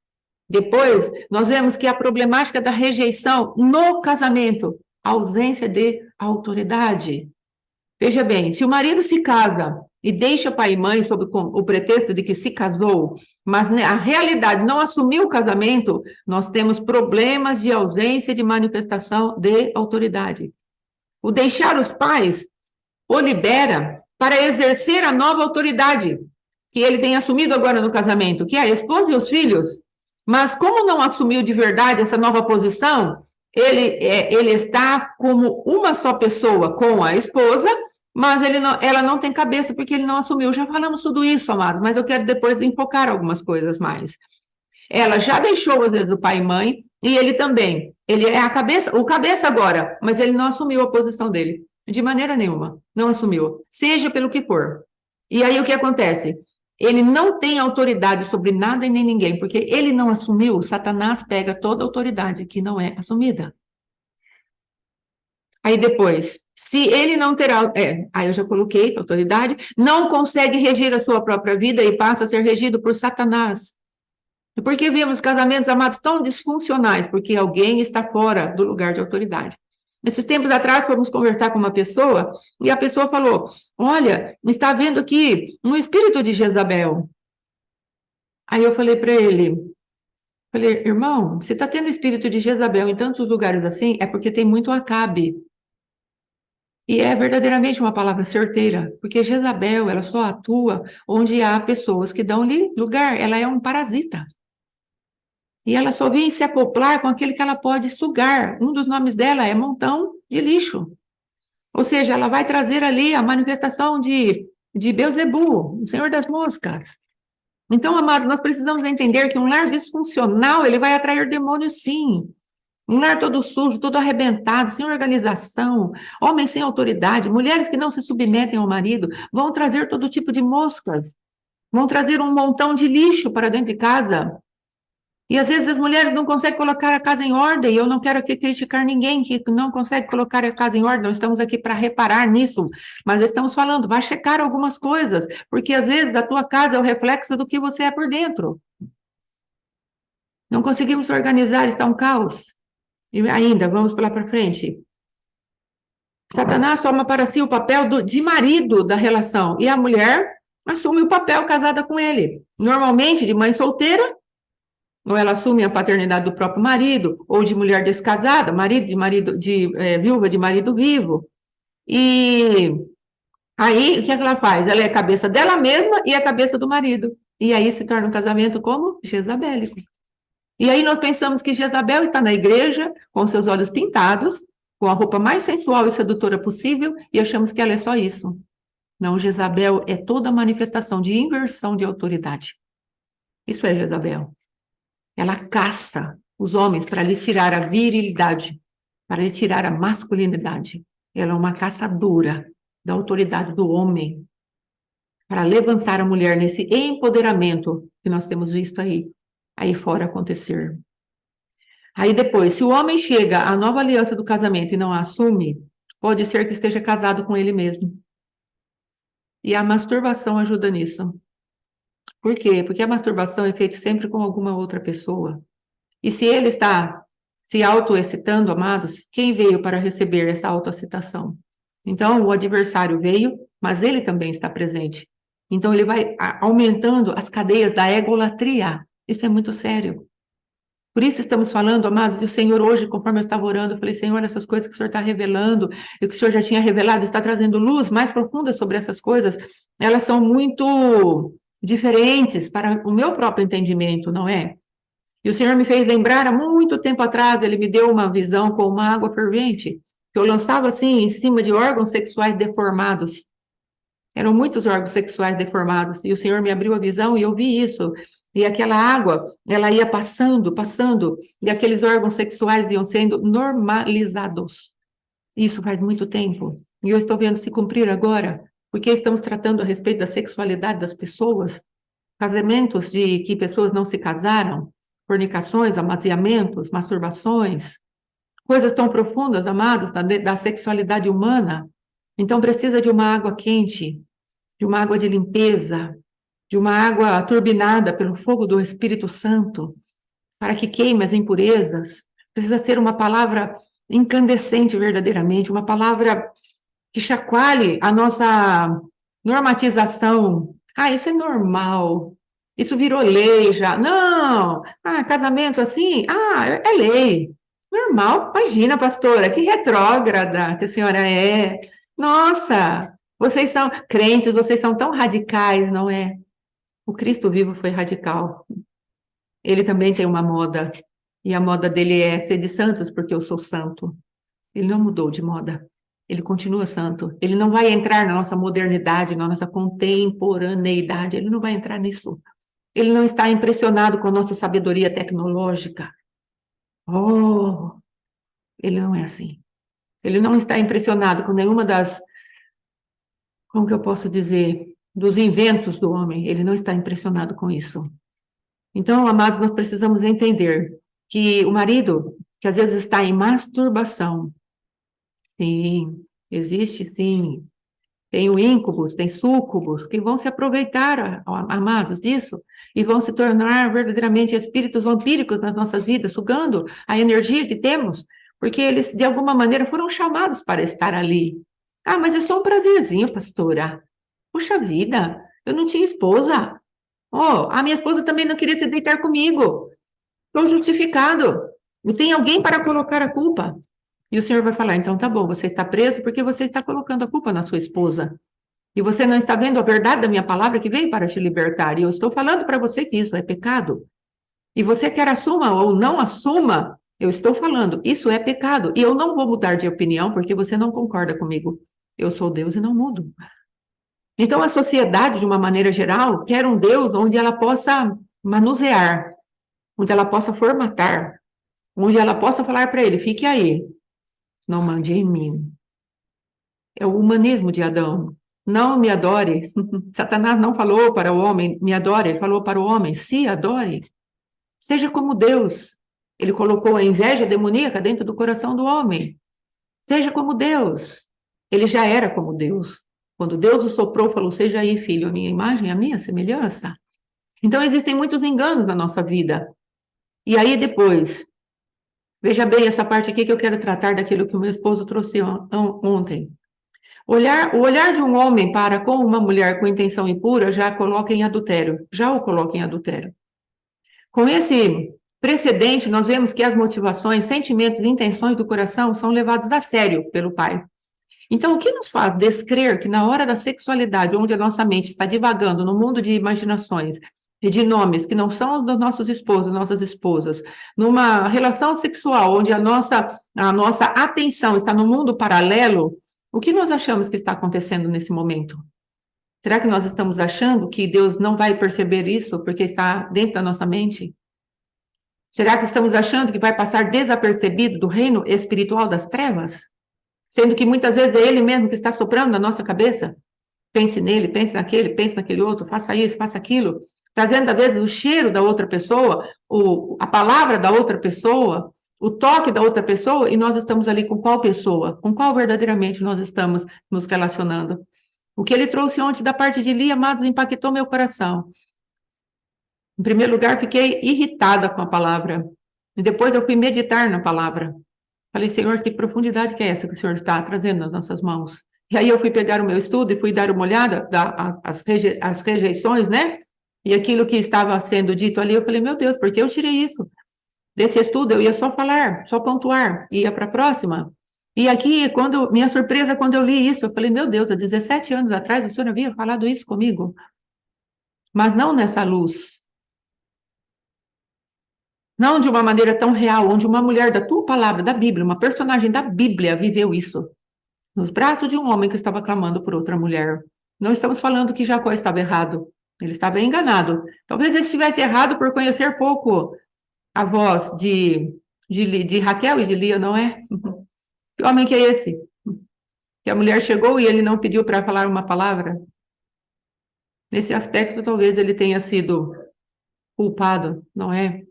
Depois, nós vemos que a problemática da rejeição no casamento, a ausência de autoridade. Veja bem, se o marido se casa e deixa pai e mãe sob o pretexto de que se casou, mas a realidade não assumiu o casamento, nós temos problemas de ausência de manifestação de autoridade. O deixar os pais o libera para exercer a nova autoridade que ele tem assumido agora no casamento, que é a esposa e os filhos. Mas como não assumiu de verdade essa nova posição, ele está como uma só pessoa com a esposa, mas ela não tem cabeça porque ele não assumiu. Já falamos tudo isso, amados, mas eu quero depois enfocar algumas coisas mais. Ela já deixou, às vezes, o pai e mãe, e ele também. Ele é o cabeça agora, mas ele não assumiu a posição dele. De maneira nenhuma. Não assumiu. Seja pelo que for. E aí o que acontece? Ele não tem autoridade sobre nada e nem ninguém, porque ele não assumiu, Satanás pega toda a autoridade que não é assumida. Aí depois, se ele não terá, aí eu já coloquei autoridade, não consegue regir a sua própria vida e passa a ser regido por Satanás. E por que vemos casamentos, amados, tão disfuncionais? Porque alguém está fora do lugar de autoridade. Esses tempos atrás, fomos conversar com uma pessoa, e a pessoa falou, olha, está vendo aqui um espírito de Jezabel. Aí eu falei para ele, irmão, se está tendo espírito de Jezabel em tantos lugares assim, é porque tem muito Acabe. E é verdadeiramente uma palavra certeira, porque Jezabel, ela só atua onde há pessoas que dão-lhe lugar, ela é um parasita. E ela só vem se acoplar com aquele que ela pode sugar. Um dos nomes dela é montão de lixo. Ou seja, ela vai trazer ali a manifestação de Beelzebu, o Senhor das Moscas. Então, amados, nós precisamos entender que um lar disfuncional, ele vai atrair demônios, sim. Um lar todo sujo, todo arrebentado, sem organização, homens sem autoridade, mulheres que não se submetem ao marido, vão trazer todo tipo de moscas, vão trazer um montão de lixo para dentro de casa. E às vezes as mulheres não conseguem colocar a casa em ordem, e eu não quero aqui criticar ninguém que não consegue colocar a casa em ordem, nós estamos aqui para reparar nisso, mas estamos falando, vai checar algumas coisas, porque às vezes a tua casa é o reflexo do que você é por dentro. Não conseguimos organizar, está um caos. E ainda, vamos lá para frente. Satanás toma para si o papel de marido da relação, e a mulher assume o papel casada com ele. Normalmente de mãe solteira, ou ela assume a paternidade do próprio marido, ou de mulher descasada, viúva de marido vivo. E aí, o que ela faz? Ela é a cabeça dela mesma e a cabeça do marido. E aí se torna um casamento como jezabélico. E aí nós pensamos que Jezabel está na igreja, com seus olhos pintados, com a roupa mais sensual e sedutora possível, e achamos que ela é só isso. Não, Jezabel é toda manifestação de inversão de autoridade. Isso é Jezabel. Ela caça os homens para lhe tirar a virilidade, para lhe tirar a masculinidade. Ela é uma caçadora da autoridade do homem, para levantar a mulher nesse empoderamento que nós temos visto aí fora acontecer. Aí depois, se o homem chega à nova aliança do casamento e não a assume, pode ser que esteja casado com ele mesmo. E a masturbação ajuda nisso. Por quê? Porque a masturbação é feita sempre com alguma outra pessoa. E se ele está se autoexcitando, amados, quem veio para receber essa autoexcitação? Então, o adversário veio, mas ele também está presente. Então, ele vai aumentando as cadeias da egolatria. Isso é muito sério. Por isso estamos falando, amados, e o Senhor hoje, conforme eu estava orando, eu falei, Senhor, essas coisas que o Senhor está revelando, e que o Senhor já tinha revelado, está trazendo luz mais profunda sobre essas coisas, elas são muito diferentes para o meu próprio entendimento, não é? E o Senhor me fez lembrar, há muito tempo atrás, Ele me deu uma visão com uma água fervente, que eu lançava assim, em cima de órgãos sexuais deformados. Eram muitos órgãos sexuais deformados, e o Senhor me abriu a visão e eu vi isso. E aquela água, ela ia passando, e aqueles órgãos sexuais iam sendo normalizados. Isso faz muito tempo. E eu estou vendo se cumprir agora, porque estamos tratando a respeito da sexualidade das pessoas, casamentos de que pessoas não se casaram, fornicações, amaziamentos, masturbações, coisas tão profundas, amados, da sexualidade humana. Então precisa de uma água quente, de uma água de limpeza, de uma água turbinada pelo fogo do Espírito Santo, para que queime as impurezas. Precisa ser uma palavra incandescente verdadeiramente, uma palavra que chacoalhe a nossa normatização. Ah, isso é normal. Isso virou lei já. Não! Ah, casamento assim? Ah, é lei. Normal. Imagina, pastora, que retrógrada que a senhora é. Nossa, vocês são crentes, vocês são tão radicais, não é? O Cristo vivo foi radical. Ele também tem uma moda. E a moda dele é ser de santos, porque eu sou santo. Ele não mudou de moda. Ele continua santo. Ele não vai entrar na nossa modernidade, na nossa contemporaneidade. Ele não vai entrar nisso. Ele não está impressionado com a nossa sabedoria tecnológica. Oh, ele não é assim. Ele não está impressionado com nenhuma das, como que eu posso dizer, dos inventos do homem. Ele não está impressionado com isso. Então, amados, nós precisamos entender que o marido, que às vezes está em masturbação, sim, existe sim. Tem o íncubos, tem súcubos, que vão se aproveitar, amados, disso, e vão se tornar verdadeiramente espíritos vampíricos nas nossas vidas, sugando a energia que temos, porque eles, de alguma maneira, foram chamados para estar ali. Ah, mas é só um prazerzinho, pastora. Puxa vida, eu não tinha esposa. Oh, a minha esposa também não queria se deitar comigo. Estou justificado. E tem alguém para colocar a culpa. E o Senhor vai falar, então tá bom, você está preso porque você está colocando a culpa na sua esposa. E você não está vendo a verdade da minha palavra que veio para te libertar. E eu estou falando para você que isso é pecado. E você quer assuma ou não assuma, eu estou falando, isso é pecado. E eu não vou mudar de opinião porque você não concorda comigo. Eu sou Deus e não mudo. Então a sociedade, de uma maneira geral, quer um Deus onde ela possa manusear, onde ela possa formatar, onde ela possa falar para ele, fique aí, não mande em mim. É o humanismo de Adão. Não me adore. Satanás não falou para o homem, me adore, ele falou para o homem, se adore. Seja como Deus. Ele colocou a inveja demoníaca dentro do coração do homem. Seja como Deus. Ele já era como Deus. Quando Deus o soprou, falou, seja aí, filho, a minha imagem, a minha semelhança. Então, existem muitos enganos na nossa vida. E aí, depois, veja bem essa parte aqui que eu quero tratar daquilo que o meu esposo trouxe ontem. O olhar de um homem para com uma mulher com intenção impura já coloca em adultério, já o coloca em adultério. Com esse precedente, nós vemos que as motivações, sentimentos e intenções do coração são levados a sério pelo pai. Então, o que nos faz descrer que na hora da sexualidade, onde a nossa mente está divagando no mundo de imaginações e de nomes que não são dos nossos esposos, nossas esposas, numa relação sexual onde a nossa atenção está no mundo paralelo, o que nós achamos que está acontecendo nesse momento? Será que nós estamos achando que Deus não vai perceber isso porque está dentro da nossa mente? Será que estamos achando que vai passar desapercebido do reino espiritual das trevas? Sendo que muitas vezes é Ele mesmo que está soprando na nossa cabeça? Pense nele, pense naquele outro, faça isso, faça aquilo, trazendo às vezes o cheiro da outra pessoa, a palavra da outra pessoa, o toque da outra pessoa, e nós estamos ali com qual pessoa? Com qual verdadeiramente nós estamos nos relacionando? O que ele trouxe ontem da parte de Lia, amados, impactou meu coração. Em primeiro lugar, fiquei irritada com a palavra. E depois eu fui meditar na palavra. Falei, Senhor, que profundidade que é essa que o Senhor está trazendo nas nossas mãos? E aí eu fui pegar o meu estudo e fui dar uma olhada, as rejeições, né? E aquilo que estava sendo dito ali, eu falei, meu Deus, por que eu tirei isso? Desse estudo eu ia só falar, só pontuar, ia para a próxima. E aqui, minha surpresa quando eu li isso, eu falei, meu Deus, há 17 anos atrás o Senhor havia falado isso comigo. Mas não nessa luz. Não de uma maneira tão real, onde uma mulher da tua palavra, da Bíblia, uma personagem da Bíblia viveu isso. Nos braços de um homem que estava clamando por outra mulher. Não estamos falando que Jacó estava errado. Ele estava enganado. Talvez ele estivesse errado por conhecer pouco a voz de Raquel e de Lia, não é? Que homem que é esse? Que a mulher chegou e ele não pediu para falar uma palavra? Nesse aspecto, talvez ele tenha sido culpado, não é?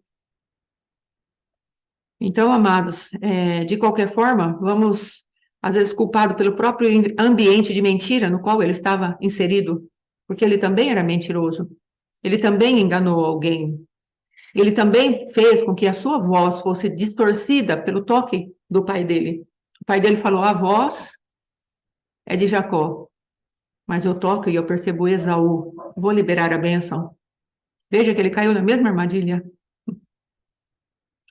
Então, amados, de qualquer forma, vamos, às vezes, culpado pelo próprio ambiente de mentira no qual ele estava inserido, porque ele também era mentiroso, ele também enganou alguém, ele também fez com que a sua voz fosse distorcida pelo toque do pai dele. O pai dele falou, a voz é de Jacó, Mas eu toco e eu percebo Esaú. Vou liberar a bênção. Veja que ele caiu na mesma armadilha.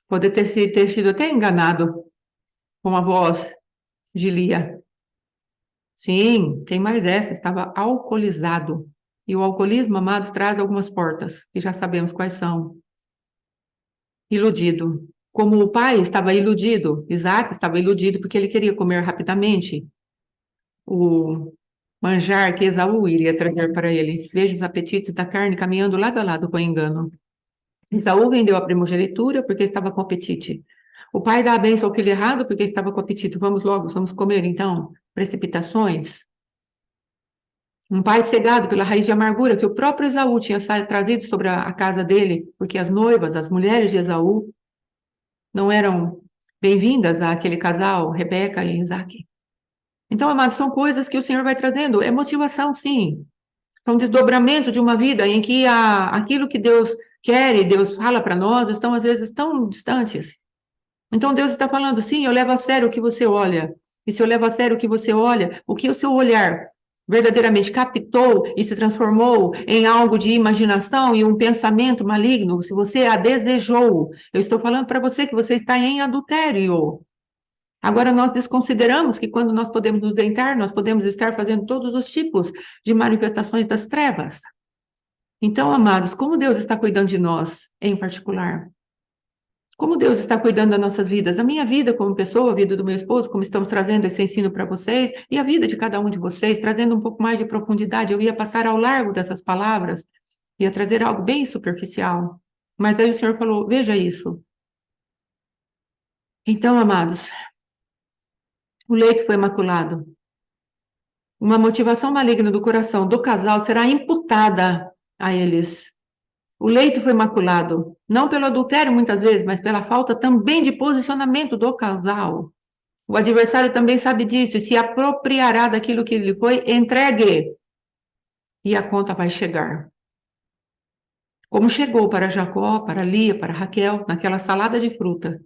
Pode ter sido até enganado com a voz de Lia. Sim, tem mais essa, estava alcoolizado. E o alcoolismo, amados, traz algumas portas, que já sabemos quais são. Iludido. Como o pai estava iludido, Isaac estava iludido porque ele queria comer rapidamente o manjar que Esaú iria trazer para ele. Veja os apetites da carne caminhando lado a lado com engano. Esaú vendeu a primogenitura porque estava com apetite. O pai dá a bênção ao filho errado porque estava com apetite. Vamos logo, vamos comer então. Precipitações. Um pai cegado pela raiz de amargura que o próprio Esaú tinha trazido sobre a casa dele, porque as noivas, as mulheres de Esaú, não eram bem-vindas àquele casal, Rebeca e Isaac. Então, amados, são coisas que o Senhor vai trazendo. É motivação, sim. São desdobramentos de uma vida em que aquilo que Deus quer e Deus fala para nós estão, às vezes, tão distantes. Então, Deus está falando, sim, eu levo a sério o que você olha. E se eu levo a sério o que você olha, o que o seu olhar verdadeiramente captou e se transformou em algo de imaginação e um pensamento maligno, se você a desejou, eu estou falando para você que você está em adultério. Agora, nós desconsideramos que quando nós podemos nos deitar, nós podemos estar fazendo todos os tipos de manifestações das trevas. Então, amados, como Deus está cuidando de nós, em particular? Como Deus está cuidando das nossas vidas? A minha vida como pessoa, a vida do meu esposo, como estamos trazendo esse ensino para vocês, e a vida de cada um de vocês, trazendo um pouco mais de profundidade. Eu ia passar ao largo dessas palavras, ia trazer algo bem superficial. Mas aí o Senhor falou, veja isso. Então, amados, o leito foi maculado. Uma motivação maligna do coração do casal será imputada a eles. O leito foi maculado, não pelo adultério muitas vezes, mas pela falta também de posicionamento do casal. O adversário também sabe disso e se apropriará daquilo que lhe foi entregue. E a conta vai chegar. Como chegou para Jacó, para Lia, para Raquel, naquela salada de fruta.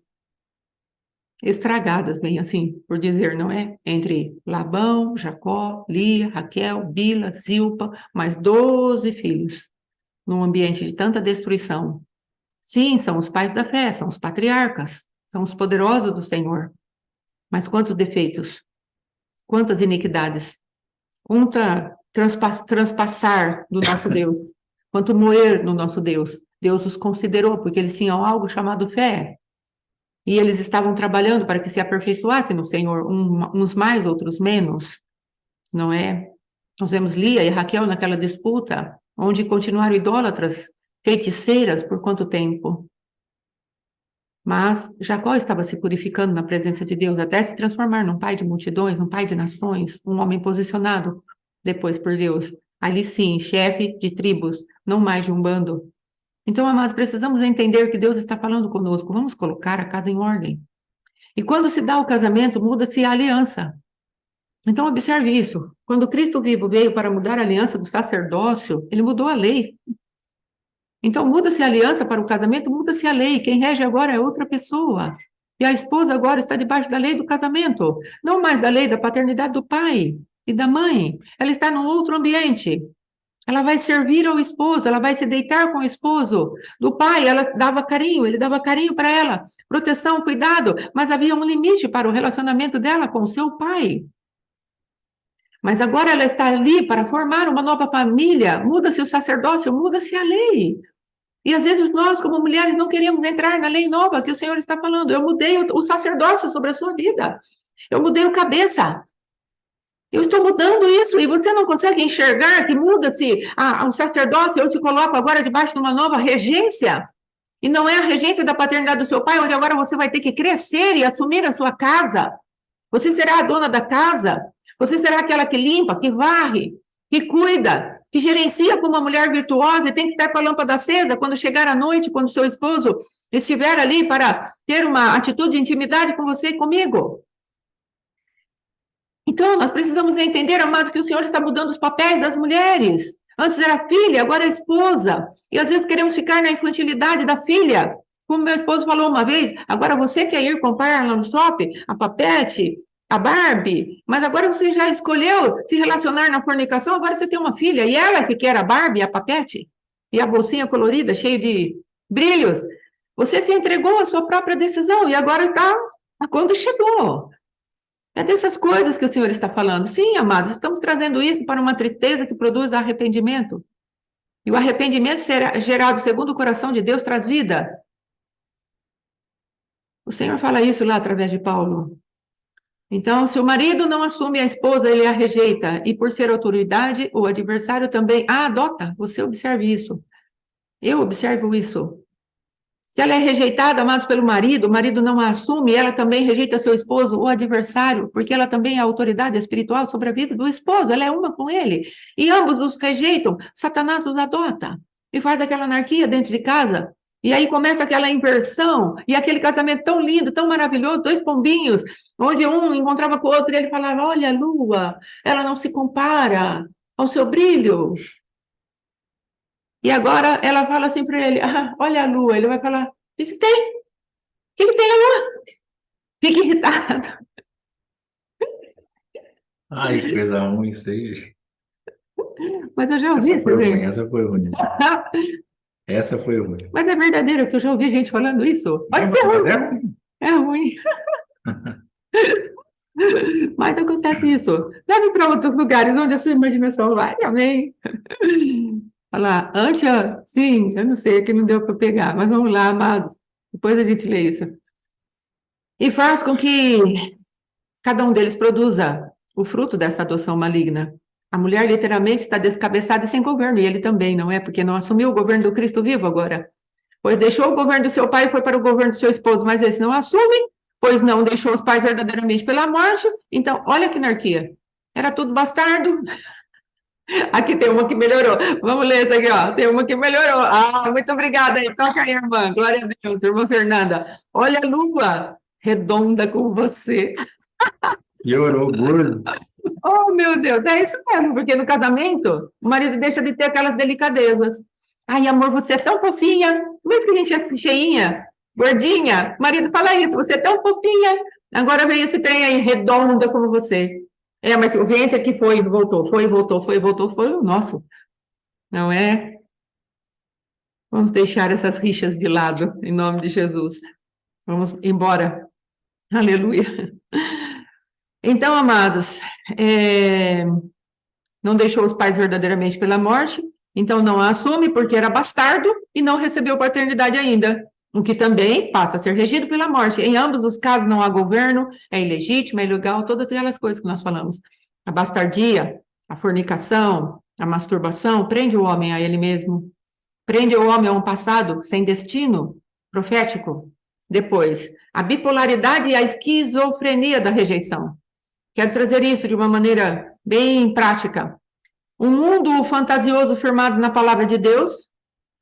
Estragadas, bem assim, por dizer, não é? Entre Labão, Jacó, Lia, Raquel, Bila, Zilpa, mais 12 filhos. Num ambiente de tanta destruição. Sim, são os pais da fé, são os patriarcas, são os poderosos do Senhor. Mas quantos defeitos, quantas iniquidades, quanta transpassar do nosso Deus, quanto moer no nosso Deus. Deus os considerou, porque eles tinham algo chamado fé. E eles estavam trabalhando para que se aperfeiçoassem no Senhor, uns mais, outros menos, não é? Nós vemos Lia e Raquel naquela disputa, onde continuaram idólatras, feiticeiras por quanto tempo? Mas Jacó estava se purificando na presença de Deus, até se transformar num pai de multidões, num pai de nações, um homem posicionado depois por Deus. Ali sim, chefe de tribos, não mais de um bando. Então, amados, precisamos entender que Deus está falando conosco. Vamos colocar a casa em ordem. E quando se dá o casamento, muda-se a aliança. Então, observe isso. Quando Cristo vivo veio para mudar a aliança do sacerdócio, ele mudou a lei. Então, muda-se a aliança para o casamento, muda-se a lei. Quem rege agora é outra pessoa. E a esposa agora está debaixo da lei do casamento, não mais da lei da paternidade do pai e da mãe. Ela está num outro ambiente. Ela vai servir ao esposo, ela vai se deitar com o esposo. Do pai, ela dava carinho, ele dava carinho para ela, proteção, cuidado, mas havia um limite para o relacionamento dela com o seu pai. Mas agora ela está ali para formar uma nova família, muda-se o sacerdócio, muda-se a lei. E às vezes nós, como mulheres, não queremos entrar na lei nova que o Senhor está falando. Eu mudei o sacerdócio sobre a sua vida. Eu mudei o cabeça. Eu estou mudando isso e você não consegue enxergar que muda-se o sacerdócio, eu te coloco agora debaixo de uma nova regência. E não é a regência da paternidade do seu pai, onde agora você vai ter que crescer e assumir a sua casa. Você será a dona da casa. Você será aquela que limpa, que varre, que cuida, que gerencia como uma mulher virtuosa e tem que estar com a lâmpada acesa quando chegar à noite, quando seu esposo estiver ali para ter uma atitude de intimidade com você e comigo. Então, nós precisamos entender, amados, que o Senhor está mudando os papéis das mulheres. Antes era filha, agora é esposa. E às vezes queremos ficar na infantilidade da filha. Como meu esposo falou uma vez, agora você quer ir comprar lá no shopping a papete, a Barbie, mas agora você já escolheu se relacionar na fornicação, agora você tem uma filha, e ela que quer a Barbie, a papete, e a bolsinha colorida, cheia de brilhos. Você se entregou à sua própria decisão, e agora está, a conta chegou. É dessas coisas que o Senhor está falando. Sim, amados, estamos trazendo isso para uma tristeza que produz arrependimento. E o arrependimento será gerado segundo o coração de Deus traz vida. O Senhor fala isso lá através de Paulo. Então, se o marido não assume a esposa, ele a rejeita. E por ser autoridade, o adversário também a adota. Você observe isso. Eu observo isso. Se ela é rejeitada, amados, pelo marido, o marido não a assume, ela também rejeita seu esposo, o adversário, porque ela também é a autoridade espiritual sobre a vida do esposo, ela é uma com ele. E ambos os rejeitam, Satanás os adota e faz aquela anarquia dentro de casa. E aí começa aquela inversão, e aquele casamento tão lindo, tão maravilhoso, 2 pombinhos, onde um encontrava com o outro e ele falava, olha a lua, ela não se compara ao seu brilho. E agora ela fala assim para ele, olha a lua, ele vai falar, o que tem? O que tem a lua? Fica irritado. Ai, que coisa ruim isso aí. Mas eu já ouvi isso, gente. Essa foi ruim. Essa foi ruim. Mas é verdadeiro que eu já ouvi gente falando isso. Pode ser ruim. É ruim. Mas acontece isso. Leve para outros lugares onde a sua imaginação vai, amém? Olha lá, sim, eu não sei, aqui não deu para pegar, mas vamos lá, amados. Depois a gente lê isso. E faz com que cada um deles produza o fruto dessa adoção maligna. A mulher literalmente está descabeçada e sem governo, e ele também, não é? Porque não assumiu o governo do Cristo vivo agora. Pois deixou o governo do seu pai e foi para o governo do seu esposo, mas esse não assume, pois não deixou os pais verdadeiramente pela morte. Então, olha que anarquia. Era tudo bastardo. Aqui tem uma que melhorou. Vamos ler essa aqui, ó. Tem uma que melhorou. Muito obrigada aí. Toca aí, irmã. Glória a Deus, irmã Fernanda. Olha a lua redonda com você. Piorou, gordo. Oh, meu Deus, é isso mesmo, porque no casamento, o marido deixa de ter aquelas delicadezas. Ai, amor, você é tão fofinha. Mesmo que a gente é cheinha, gordinha, o marido fala isso, você é tão fofinha. Agora vem esse trem aí, redonda como você. É, mas o ventre que foi e voltou, foi e voltou, foi e voltou, foi o nosso. Não é? Vamos deixar essas rixas de lado, em nome de Jesus. Vamos embora. Aleluia. Então, amados, não deixou os pais verdadeiramente pela morte, então não a assume porque era bastardo e não recebeu paternidade ainda, o que também passa a ser regido pela morte. Em ambos os casos não há governo, é ilegítimo, é ilegal, todas aquelas coisas que nós falamos. A bastardia, a fornicação, a masturbação, prende o homem a ele mesmo, prende o homem a um passado sem destino profético. Depois, a bipolaridade e a esquizofrenia da rejeição. Quero trazer isso de uma maneira bem prática. Um mundo fantasioso firmado na palavra de Deus,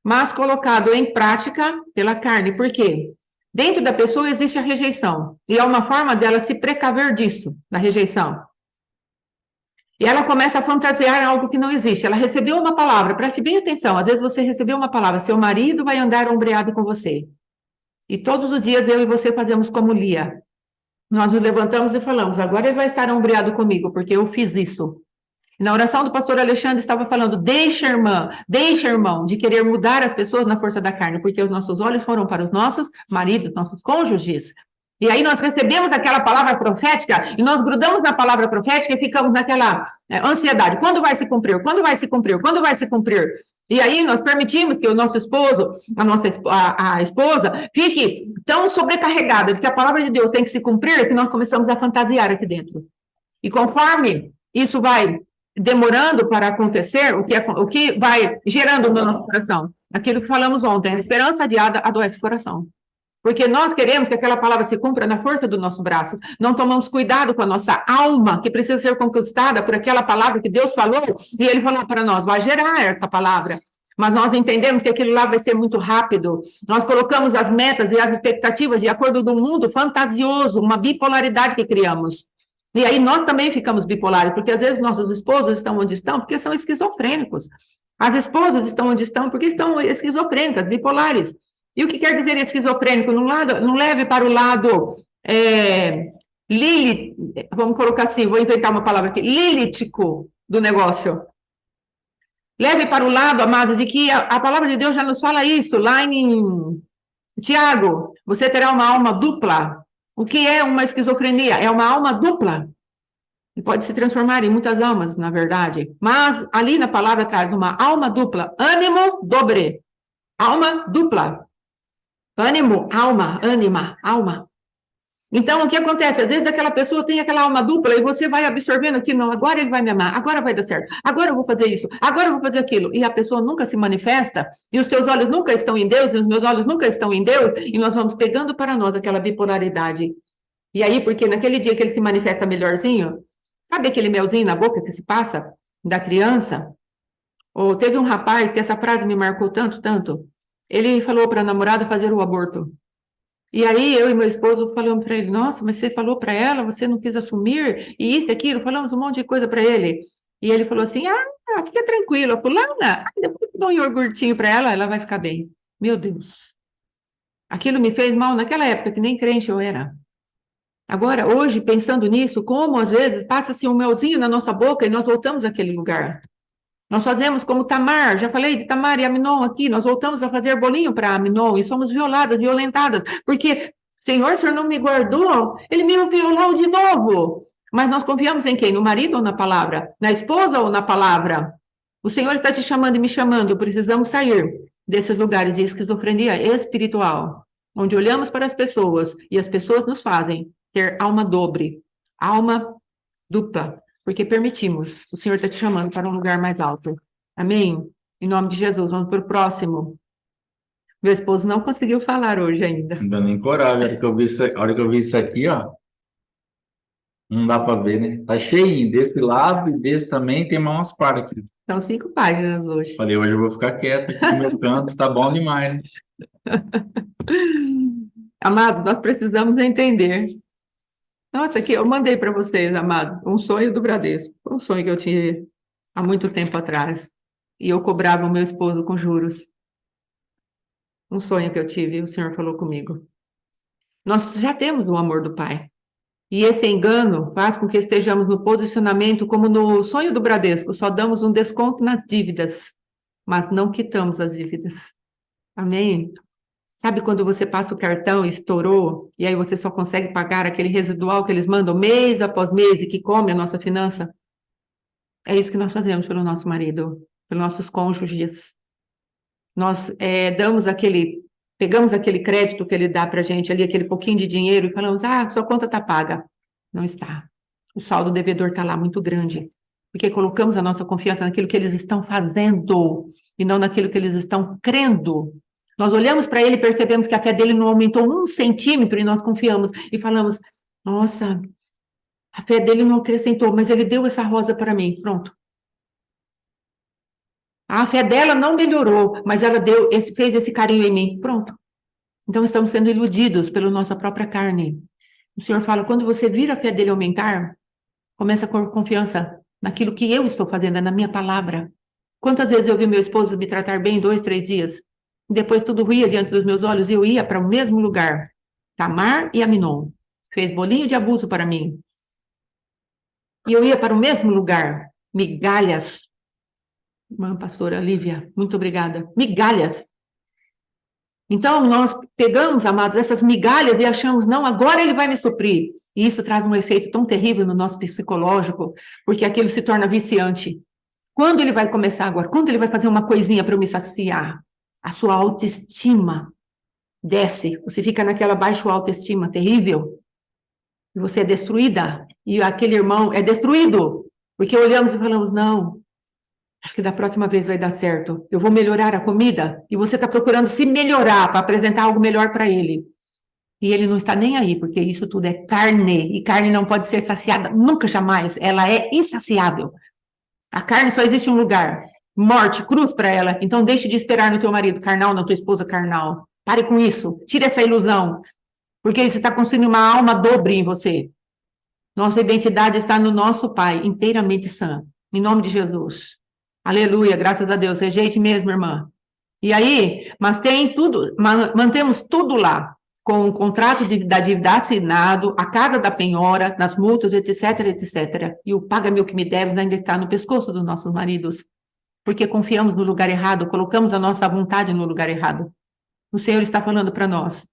mas colocado em prática pela carne. Por quê? Dentro da pessoa existe a rejeição. E é uma forma dela se precaver disso, da rejeição. E ela começa a fantasiar algo que não existe. Ela recebeu uma palavra, preste bem atenção. Às vezes você recebeu uma palavra, seu marido vai andar ombreado com você. E todos os dias eu e você fazemos como Lia. Nós nos levantamos e falamos, agora ele vai estar ombreado comigo, porque eu fiz isso. Na oração do pastor Alexandre estava falando, deixa, irmão, de querer mudar as pessoas na força da carne, porque os nossos olhos foram para os nossos maridos, nossos cônjuges. E aí nós recebemos aquela palavra profética, e nós grudamos na palavra profética e ficamos naquela ansiedade. Quando vai se cumprir? Quando vai se cumprir? Quando vai se cumprir? E aí nós permitimos que o nosso esposo, a esposa, fique tão sobrecarregada de que a palavra de Deus tem que se cumprir, que nós começamos a fantasiar aqui dentro. E conforme isso vai demorando para acontecer, o que vai gerando no nosso coração? Aquilo que falamos ontem, a esperança adiada adoece o coração. Porque nós queremos que aquela palavra se cumpra na força do nosso braço. Não tomamos cuidado com a nossa alma, que precisa ser conquistada por aquela palavra que Deus falou, e Ele falou para nós, vai gerar essa palavra. Mas nós entendemos que aquilo lá vai ser muito rápido. Nós colocamos as metas e as expectativas de acordo com um mundo fantasioso, uma bipolaridade que criamos. E aí nós também ficamos bipolares, porque às vezes nossos esposos estão onde estão, porque são esquizofrênicos. As esposas estão onde estão, porque estão esquizofrênicas, bipolares. E o que quer dizer esquizofrênico? Não leve para o lado Lili, vamos colocar assim, vou inventar uma palavra aqui, lilítico do negócio. Leve para o lado, amados, e que a palavra de Deus já nos fala isso, lá em Tiago, você terá uma alma dupla. O que é uma esquizofrenia? É uma alma dupla. E pode se transformar em muitas almas, na verdade. Mas ali na palavra traz uma alma dupla. Ânimo dobre. Alma dupla. Ânimo, alma, ânima, alma. Então, o que acontece? Às vezes aquela pessoa tem aquela alma dupla e você vai absorvendo aqui, não, agora ele vai me amar, agora vai dar certo, agora eu vou fazer isso, agora eu vou fazer aquilo. E a pessoa nunca se manifesta, e os teus olhos nunca estão em Deus, e os meus olhos nunca estão em Deus, e nós vamos pegando para nós aquela bipolaridade. E aí, porque naquele dia que ele se manifesta melhorzinho, sabe aquele melzinho na boca que se passa da criança? Ou teve um rapaz que essa frase me marcou tanto, tanto. Ele falou para a namorada fazer o aborto. E aí eu e meu esposo falamos para ele, nossa, mas você falou para ela, você não quis assumir, e isso e aquilo, falamos um monte de coisa para ele. E ele falou assim, fica tranquila, fulana, depois eu dou um iogurtinho para ela, ela vai ficar bem. Meu Deus. Aquilo me fez mal naquela época, que nem crente eu era. Agora, hoje, pensando nisso, como às vezes passa-se um melzinho na nossa boca e nós voltamos àquele lugar. Nós fazemos como Tamar, já falei de Tamar e Aminon aqui, nós voltamos a fazer bolinho para Aminon e somos violadas, violentadas, porque, Senhor, o Senhor não me guardou, ele me violou de novo. Mas nós confiamos em quem? No marido ou na palavra? Na esposa ou na palavra? O Senhor está te chamando e me chamando, precisamos sair desses lugares de esquizofrenia espiritual, onde olhamos para as pessoas e as pessoas nos fazem ter alma dobre, alma dupla, porque permitimos. O Senhor está te chamando para um lugar mais alto. Amém? Em nome de Jesus, vamos para o próximo. Meu esposo não conseguiu falar hoje ainda. Não dá nem coragem. A hora que eu vi isso aqui, ó, não dá para ver, né? Tá cheinho. Desse lado e desse também tem mais umas partes aqui. São 5 páginas hoje. Falei, hoje eu vou ficar quieto aqui no meu canto, tá bom demais, né? Amados, nós precisamos entender. Nossa, aqui eu mandei para vocês, amados, um sonho do Bradesco. Um sonho que eu tive há muito tempo atrás. E eu cobrava o meu esposo com juros. Um sonho que eu tive, e o Senhor falou comigo. Nós já temos o amor do Pai. E esse engano faz com que estejamos no posicionamento como no sonho do Bradesco, só damos um desconto nas dívidas, mas não quitamos as dívidas. Amém? Sabe quando você passa o cartão e estourou, e aí você só consegue pagar aquele residual que eles mandam mês após mês e que come a nossa finança? É isso que nós fazemos pelo nosso marido, pelos nossos cônjuges. Nós pegamos aquele crédito que ele dá para a gente ali, aquele pouquinho de dinheiro, e falamos, sua conta está paga. Não está. O saldo devedor está lá muito grande, porque colocamos a nossa confiança naquilo que eles estão fazendo, e não naquilo que eles estão crendo. Nós olhamos para ele e percebemos que a fé dele não aumentou 1 centímetro, e nós confiamos, e falamos, nossa, a fé dele não acrescentou, mas ele deu essa rosa para mim, pronto. A fé dela não melhorou, mas ela fez esse carinho em mim. Pronto. Então estamos sendo iludidos pela nossa própria carne. O Senhor fala, quando você vir a fé dele aumentar, começa com confiança naquilo que eu estou fazendo, na minha palavra. Quantas vezes eu vi meu esposo me tratar bem 2, 3 dias, e depois tudo ruía diante dos meus olhos e eu ia para o mesmo lugar. Tamar e Aminon. Fez bolinho de abuso para mim. E eu ia para o mesmo lugar. Migalhas. Irmã pastora Lívia, muito obrigada. Migalhas. Então, nós pegamos, amados, essas migalhas e achamos, não, agora ele vai me suprir. E isso traz um efeito tão terrível no nosso psicológico, porque aquilo se torna viciante. Quando ele vai começar agora? Quando ele vai fazer uma coisinha para eu me saciar? A sua autoestima desce. Você fica naquela baixa autoestima terrível. E você é destruída. E aquele irmão é destruído. Porque olhamos e falamos, não, acho que da próxima vez vai dar certo. Eu vou melhorar a comida. E você está procurando se melhorar para apresentar algo melhor para ele. E ele não está nem aí, porque isso tudo é carne. E carne não pode ser saciada nunca, jamais. Ela é insaciável. A carne só existe em um lugar. Morte, cruz para ela. Então deixe de esperar no teu marido carnal, na tua esposa carnal. Pare com isso. Tire essa ilusão. Porque isso está construindo uma alma dobre em você. Nossa identidade está no nosso Pai, inteiramente sã. Em nome de Jesus. Aleluia, graças a Deus. Rejeite mesmo, irmã. E aí, mas tem tudo, mantemos tudo lá. com o contrato da dívida assinado, a casa da penhora, nas multas, etc, etc. E o paga-me o que me deves ainda está no pescoço dos nossos maridos, porque confiamos no lugar errado, colocamos a nossa vontade no lugar errado. O Senhor está falando para nós.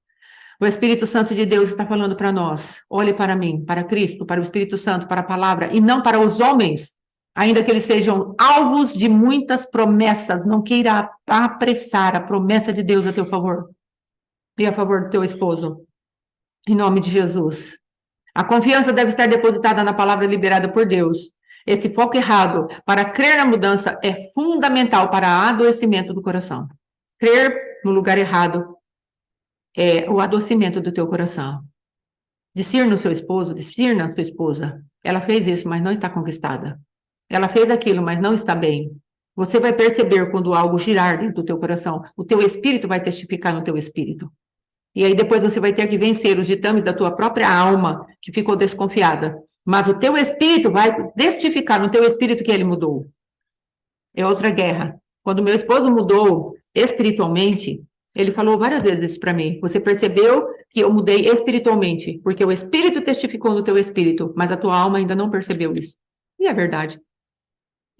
O Espírito Santo de Deus está falando para nós. Olhe para mim, para Cristo, para o Espírito Santo, para a palavra, e não para os homens, ainda que eles sejam alvos de muitas promessas. Não queira apressar a promessa de Deus a teu favor e a favor do teu esposo. Em nome de Jesus. A confiança deve estar depositada na palavra liberada por Deus. Esse foco errado para crer na mudança é fundamental para o adoecimento do coração. Crer no lugar errado é o adoecimento do teu coração. Discir no seu esposo, discir na sua esposa. Ela fez isso, mas não está conquistada. Ela fez aquilo, mas não está bem. Você vai perceber quando algo girar dentro do teu coração. O teu espírito vai testificar no teu espírito. E aí depois você vai ter que vencer os ditames da tua própria alma, que ficou desconfiada. Mas o teu espírito vai testificar no teu espírito que ele mudou. É outra guerra. Quando meu esposo mudou espiritualmente, ele falou várias vezes isso para mim. Você percebeu que eu mudei espiritualmente, porque o espírito testificou no teu espírito, mas a tua alma ainda não percebeu isso. E é verdade.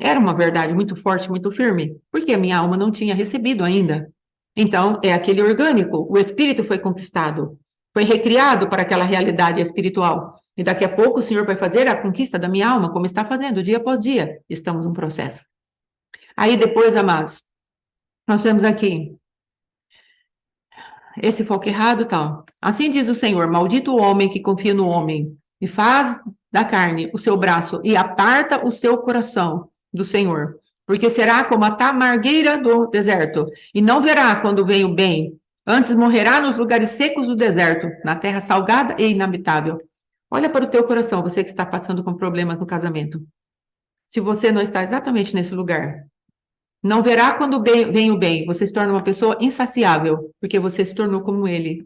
Era uma verdade muito forte, muito firme, porque a minha alma não tinha recebido ainda. Então, é aquele orgânico, o espírito foi conquistado, foi recriado para aquela realidade espiritual. E daqui a pouco o Senhor vai fazer a conquista da minha alma, como está fazendo, dia após dia. Estamos num processo. Aí depois, amados, nós temos aqui esse foco errado, tal. Assim diz o Senhor, maldito o homem que confia no homem e faz da carne o seu braço e aparta o seu coração do Senhor. Porque será como a tamargueira do deserto, e não verá quando vem o bem. Antes morrerá nos lugares secos do deserto, na terra salgada e inabitável. Olha para o teu coração, você que está passando com problemas no casamento. Se você não está exatamente nesse lugar, não verá quando vem o bem. Você se torna uma pessoa insaciável, porque você se tornou como ele.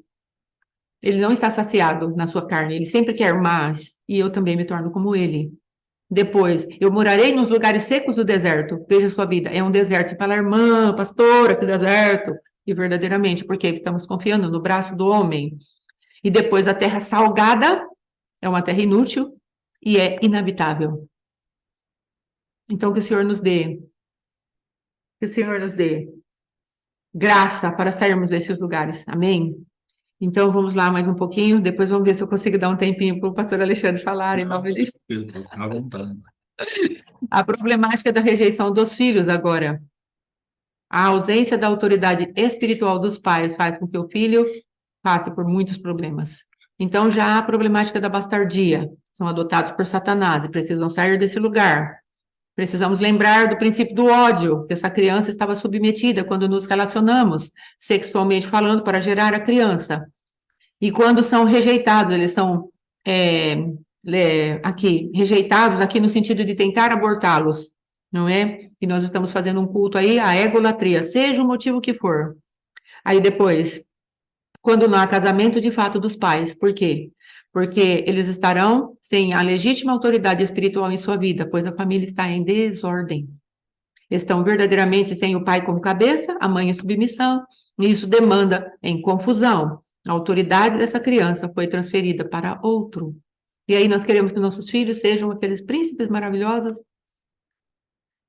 Ele não está saciado na sua carne, ele sempre quer mais, e eu também me torno como ele. Depois, eu morarei nos lugares secos do deserto. Veja a sua vida, é um deserto. Você fala, irmã, pastora, que deserto. E verdadeiramente, porque estamos confiando no braço do homem. E depois, a terra salgada é uma terra inútil e é inabitável. Então, que o Senhor nos dê, que o Senhor nos dê graça para sairmos desses lugares. Amém? Então, vamos lá mais um pouquinho. Depois vamos ver se eu consigo dar um tempinho para o pastor Alexandre falar. Em nome de A problemática da rejeição dos filhos agora. A ausência da autoridade espiritual dos pais faz com que o filho passe por muitos problemas. Então, já há a problemática da bastardia. São adotados por Satanás e precisam sair desse lugar. Precisamos lembrar do princípio do ódio, que essa criança estava submetida quando nos relacionamos, sexualmente falando, para gerar a criança. E quando são rejeitados, eles são rejeitados aqui no sentido de tentar abortá-los, não é? E nós estamos fazendo um culto aí à egolatria, seja o motivo que for. Aí depois, quando não há casamento de fato dos pais, por quê? Porque eles estarão sem a legítima autoridade espiritual em sua vida, pois a família está em desordem. Estão verdadeiramente sem o pai como cabeça, a mãe em submissão, e isso demanda em confusão. A autoridade dessa criança foi transferida para outro. E aí nós queremos que nossos filhos sejam aqueles príncipes maravilhosos.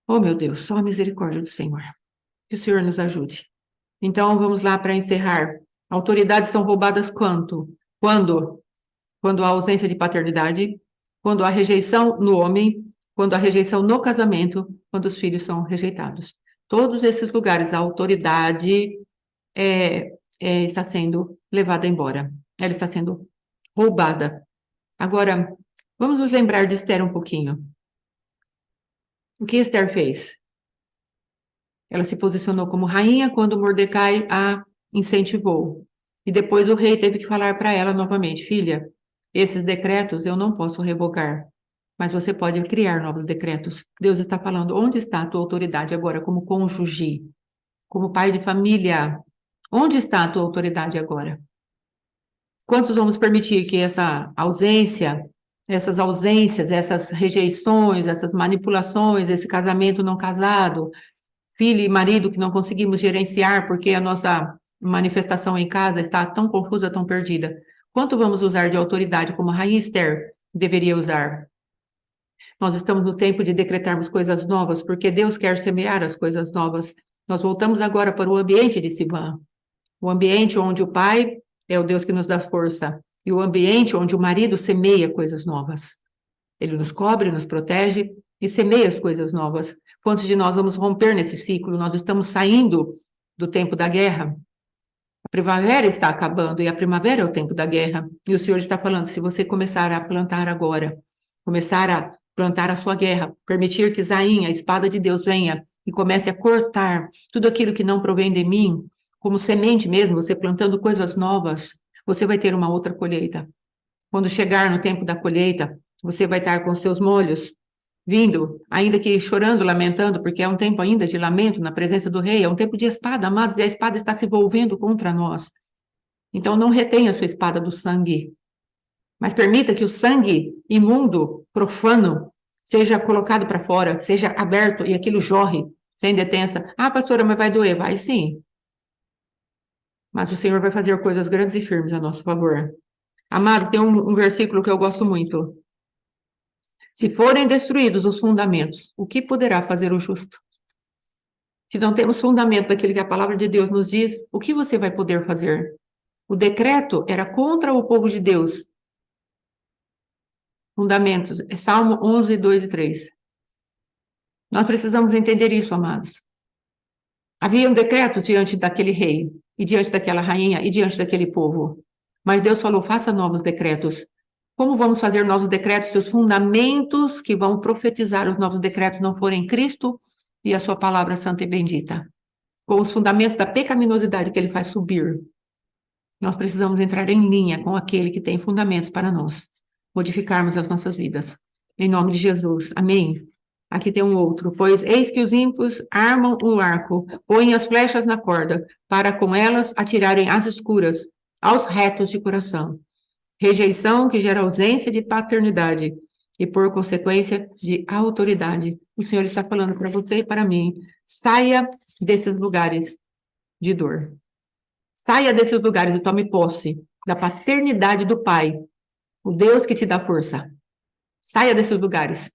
Oh, meu Deus, só a misericórdia do Senhor. Que o Senhor nos ajude. Então, vamos lá para encerrar. Autoridades são roubadas quando? Quando há ausência de paternidade, quando há rejeição no homem, quando há rejeição no casamento, quando os filhos são rejeitados. Todos esses lugares, a autoridade está sendo levada embora. Ela está sendo roubada. Agora, vamos nos lembrar de Esther um pouquinho. O que Esther fez? Ela se posicionou como rainha quando Mordecai a incentivou. E depois o rei teve que falar para ela novamente, filha, esses decretos eu não posso revogar, mas você pode criar novos decretos. Deus está falando, onde está a tua autoridade agora como cônjuge, como pai de família? Onde está a tua autoridade agora? Quantos vamos permitir que essa ausência, essas ausências, essas rejeições, essas manipulações, esse casamento não casado, filho e marido que não conseguimos gerenciar porque a nossa manifestação em casa está tão confusa, tão perdida. Quanto vamos usar de autoridade como a rainha Esther deveria usar? Nós estamos no tempo de decretarmos coisas novas, porque Deus quer semear as coisas novas. Nós voltamos agora para o ambiente de Sivan, o ambiente onde o pai é o Deus que nos dá força, e o ambiente onde o marido semeia coisas novas. Ele nos cobre, nos protege e semeia as coisas novas. Quantos de nós vamos romper nesse ciclo? Nós estamos saindo do tempo da guerra. A primavera está acabando e a primavera é o tempo da guerra. E o Senhor está falando, se você começar a plantar agora, começar a plantar a sua guerra, permitir que Zain, a espada de Deus, venha e comece a cortar tudo aquilo que não provém de mim, como semente mesmo, você plantando coisas novas, você vai ter uma outra colheita. Quando chegar no tempo da colheita, você vai estar com seus molhos vindo, ainda que chorando, lamentando, porque é um tempo ainda de lamento na presença do rei, é um tempo de espada, amados, e a espada está se volvendo contra nós. Então não retenha a sua espada do sangue, mas permita que o sangue imundo, profano, seja colocado para fora, seja aberto e aquilo jorre sem detença. Ah, pastora, mas vai doer? Vai sim. Mas o Senhor vai fazer coisas grandes e firmes a nosso favor. Amado, tem um versículo que eu gosto muito. Se forem destruídos os fundamentos, o que poderá fazer o justo? Se não temos fundamento daquilo que a palavra de Deus nos diz, o que você vai poder fazer? O decreto era contra o povo de Deus. Fundamentos, é Salmo 11, 2 e 3. Nós precisamos entender isso, amados. Havia um decreto diante daquele rei, e diante daquela rainha, e diante daquele povo. Mas Deus falou, faça novos decretos. Como vamos fazer novos decretos se os fundamentos que vão profetizar os novos decretos não forem Cristo e a sua palavra santa e bendita? Com os fundamentos da pecaminosidade que ele faz subir. Nós precisamos entrar em linha com aquele que tem fundamentos para nós, modificarmos as nossas vidas. Em nome de Jesus. Amém. Aqui tem um outro. Pois eis que os ímpios armam o arco, põem as flechas na corda, para com elas atirarem às escuras, aos retos de coração. Rejeição que gera ausência de paternidade e, por consequência, de autoridade. O Senhor está falando para você e para mim. Saia desses lugares de dor. Saia desses lugares e tome posse da paternidade do Pai, o Deus que te dá força. Saia desses lugares.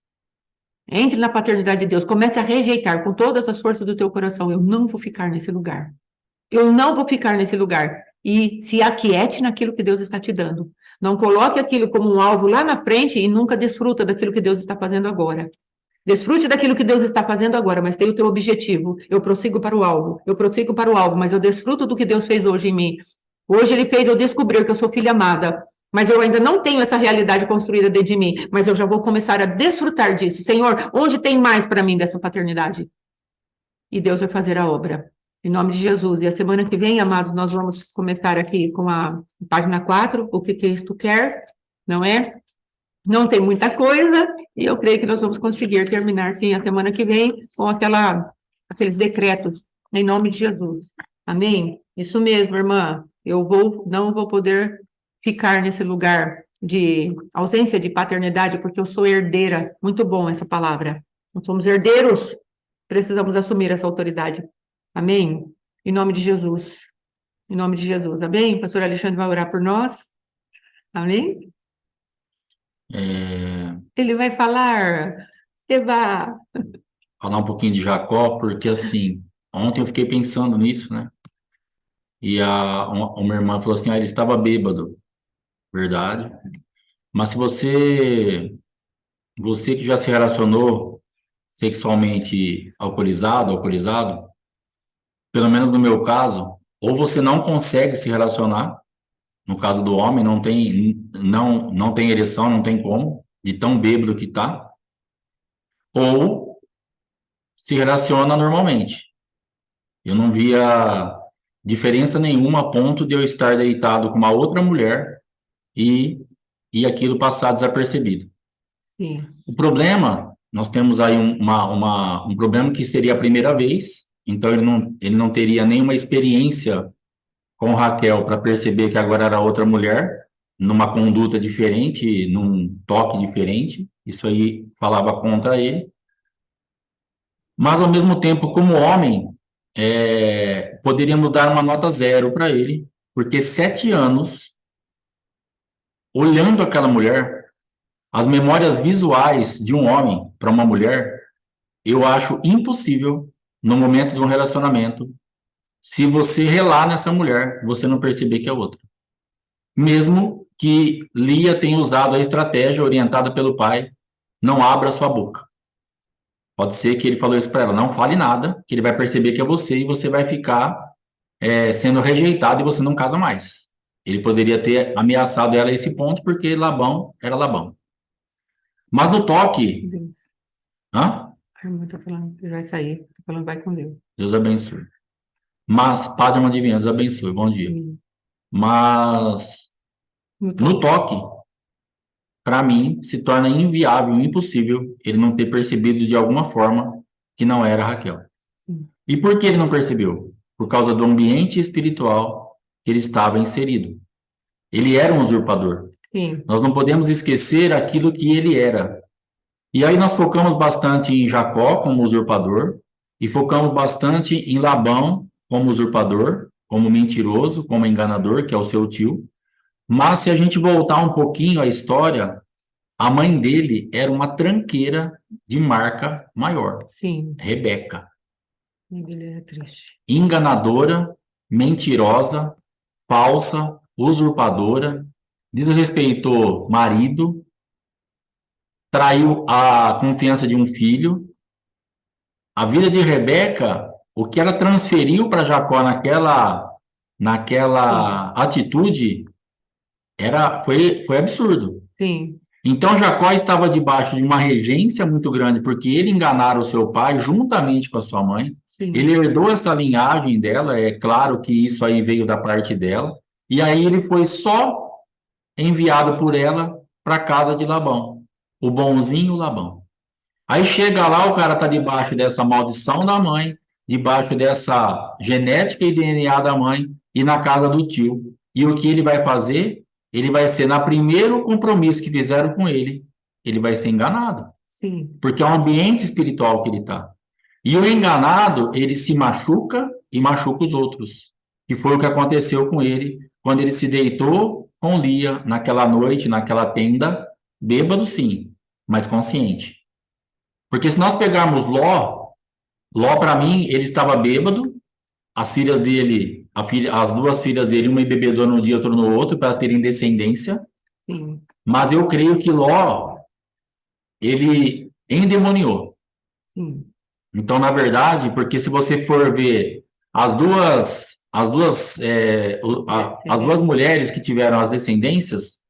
Entre na paternidade de Deus. Comece a rejeitar com todas as forças do teu coração. Eu não vou ficar nesse lugar. Eu não vou ficar nesse lugar. E se aquiete naquilo que Deus está te dando. Não coloque aquilo como um alvo lá na frente e nunca desfruta daquilo que Deus está fazendo agora. Desfrute daquilo que Deus está fazendo agora, mas tem o teu objetivo. Eu prossigo para o alvo, mas eu desfruto do que Deus fez hoje em mim. Hoje Ele fez eu descobrir que eu sou filha amada, mas eu ainda não tenho essa realidade construída dentro de mim, mas eu já vou começar a desfrutar disso. Senhor, onde tem mais para mim dessa paternidade? E Deus vai fazer a obra. Em nome de Jesus. E a semana que vem, amados, nós vamos começar aqui com a página 4, o que Cristo quer, não é? Não tem muita coisa, e eu creio que nós vamos conseguir terminar, sim, a semana que vem, com aqueles decretos, em nome de Jesus. Amém? Isso mesmo, irmã. Não vou poder ficar nesse lugar de ausência de paternidade, porque eu sou herdeira. Muito bom essa palavra. Nós somos herdeiros, precisamos assumir essa autoridade. Amém? Em nome de Jesus. Em nome de Jesus. Amém? O pastor Alexandre vai orar por nós. Amém? Ele vai falar, Eva. Falar um pouquinho de Jacó, porque assim, ontem eu fiquei pensando nisso, né? E uma irmã falou assim, ele estava bêbado, verdade? Mas se você que já se relacionou sexualmente alcoolizado, pelo menos no meu caso, ou você não consegue se relacionar, no caso do homem, não tem ereção, não tem como, de tão bêbado que tá, ou se relaciona normalmente. Eu não via diferença nenhuma a ponto de eu estar deitado com uma outra mulher e aquilo passar desapercebido. Sim. O problema, nós temos aí um problema que seria a primeira vez, então ele não teria nenhuma experiência com Raquel para perceber que agora era outra mulher, numa conduta diferente, num toque diferente, isso aí falava contra ele. Mas, ao mesmo tempo, como homem, poderíamos dar uma nota 0 para ele, porque 7 anos olhando aquela mulher, as memórias visuais de um homem para uma mulher, eu acho impossível, no momento de um relacionamento, se você relar nessa mulher, você não perceber que é outra. Mesmo que Lia tenha usado a estratégia orientada pelo pai, não abra sua boca. Pode ser que ele falou isso para ela, não fale nada, que ele vai perceber que é você e você vai ficar sendo rejeitado e você não casa mais. Ele poderia ter ameaçado ela a esse ponto, porque Labão era Labão. Mas no toque... Deus. Hã? A irmã tá falando que vai sair. Tá falando, vai com Deus. Deus abençoe. Mas, Padre Irmã Divina, Deus abençoe, bom dia. Sim. Mas, No no toque. toque, para mim, se torna inviável, impossível, ele não ter percebido de alguma forma que não era Raquel. Sim. E por que ele não percebeu? Por causa do ambiente espiritual que ele estava inserido. Ele era um usurpador. Sim. Nós não podemos esquecer aquilo que ele era. E aí nós focamos bastante em Jacó como usurpador, e focamos bastante em Labão como usurpador, como mentiroso, como enganador, que é o seu tio. Mas se a gente voltar um pouquinho à história, a mãe dele era uma tranqueira de marca maior, Sim. Rebeca. Ele é triste. Enganadora, mentirosa, falsa, usurpadora, desrespeitou marido, traiu a confiança de um filho. A vida de Rebeca, o que ela transferiu para Jacó naquela atitude, foi absurdo. Sim. Então Jacó estava debaixo de uma regência muito grande, porque ele enganara o seu pai juntamente com a sua mãe. Sim. Ele herdou essa linhagem dela, é claro que isso aí veio da parte dela. E aí ele foi só enviado por ela para a casa de Labão, o bonzinho Labão. Aí chega lá, o cara está debaixo dessa maldição da mãe, debaixo dessa genética e DNA da mãe, e na casa do tio. E o que ele vai fazer? Ele vai ser, na primeiro compromisso que fizeram com ele vai ser enganado. Sim. Porque é um ambiente espiritual que ele está. E o enganado, ele se machuca e machuca os outros. Que foi o que aconteceu com ele quando ele se deitou com Lia naquela noite, naquela tenda, bêbado sim, mas consciente. Porque se nós pegarmos Ló para mim, ele estava bêbado, as filhas dele, as duas filhas dele, uma embebedou num dia, outra no outro, para terem descendência. Sim. Mas eu creio que Ló, ele endemoniou. Sim. Então, na verdade, porque se você for ver as duas mulheres que tiveram as descendências,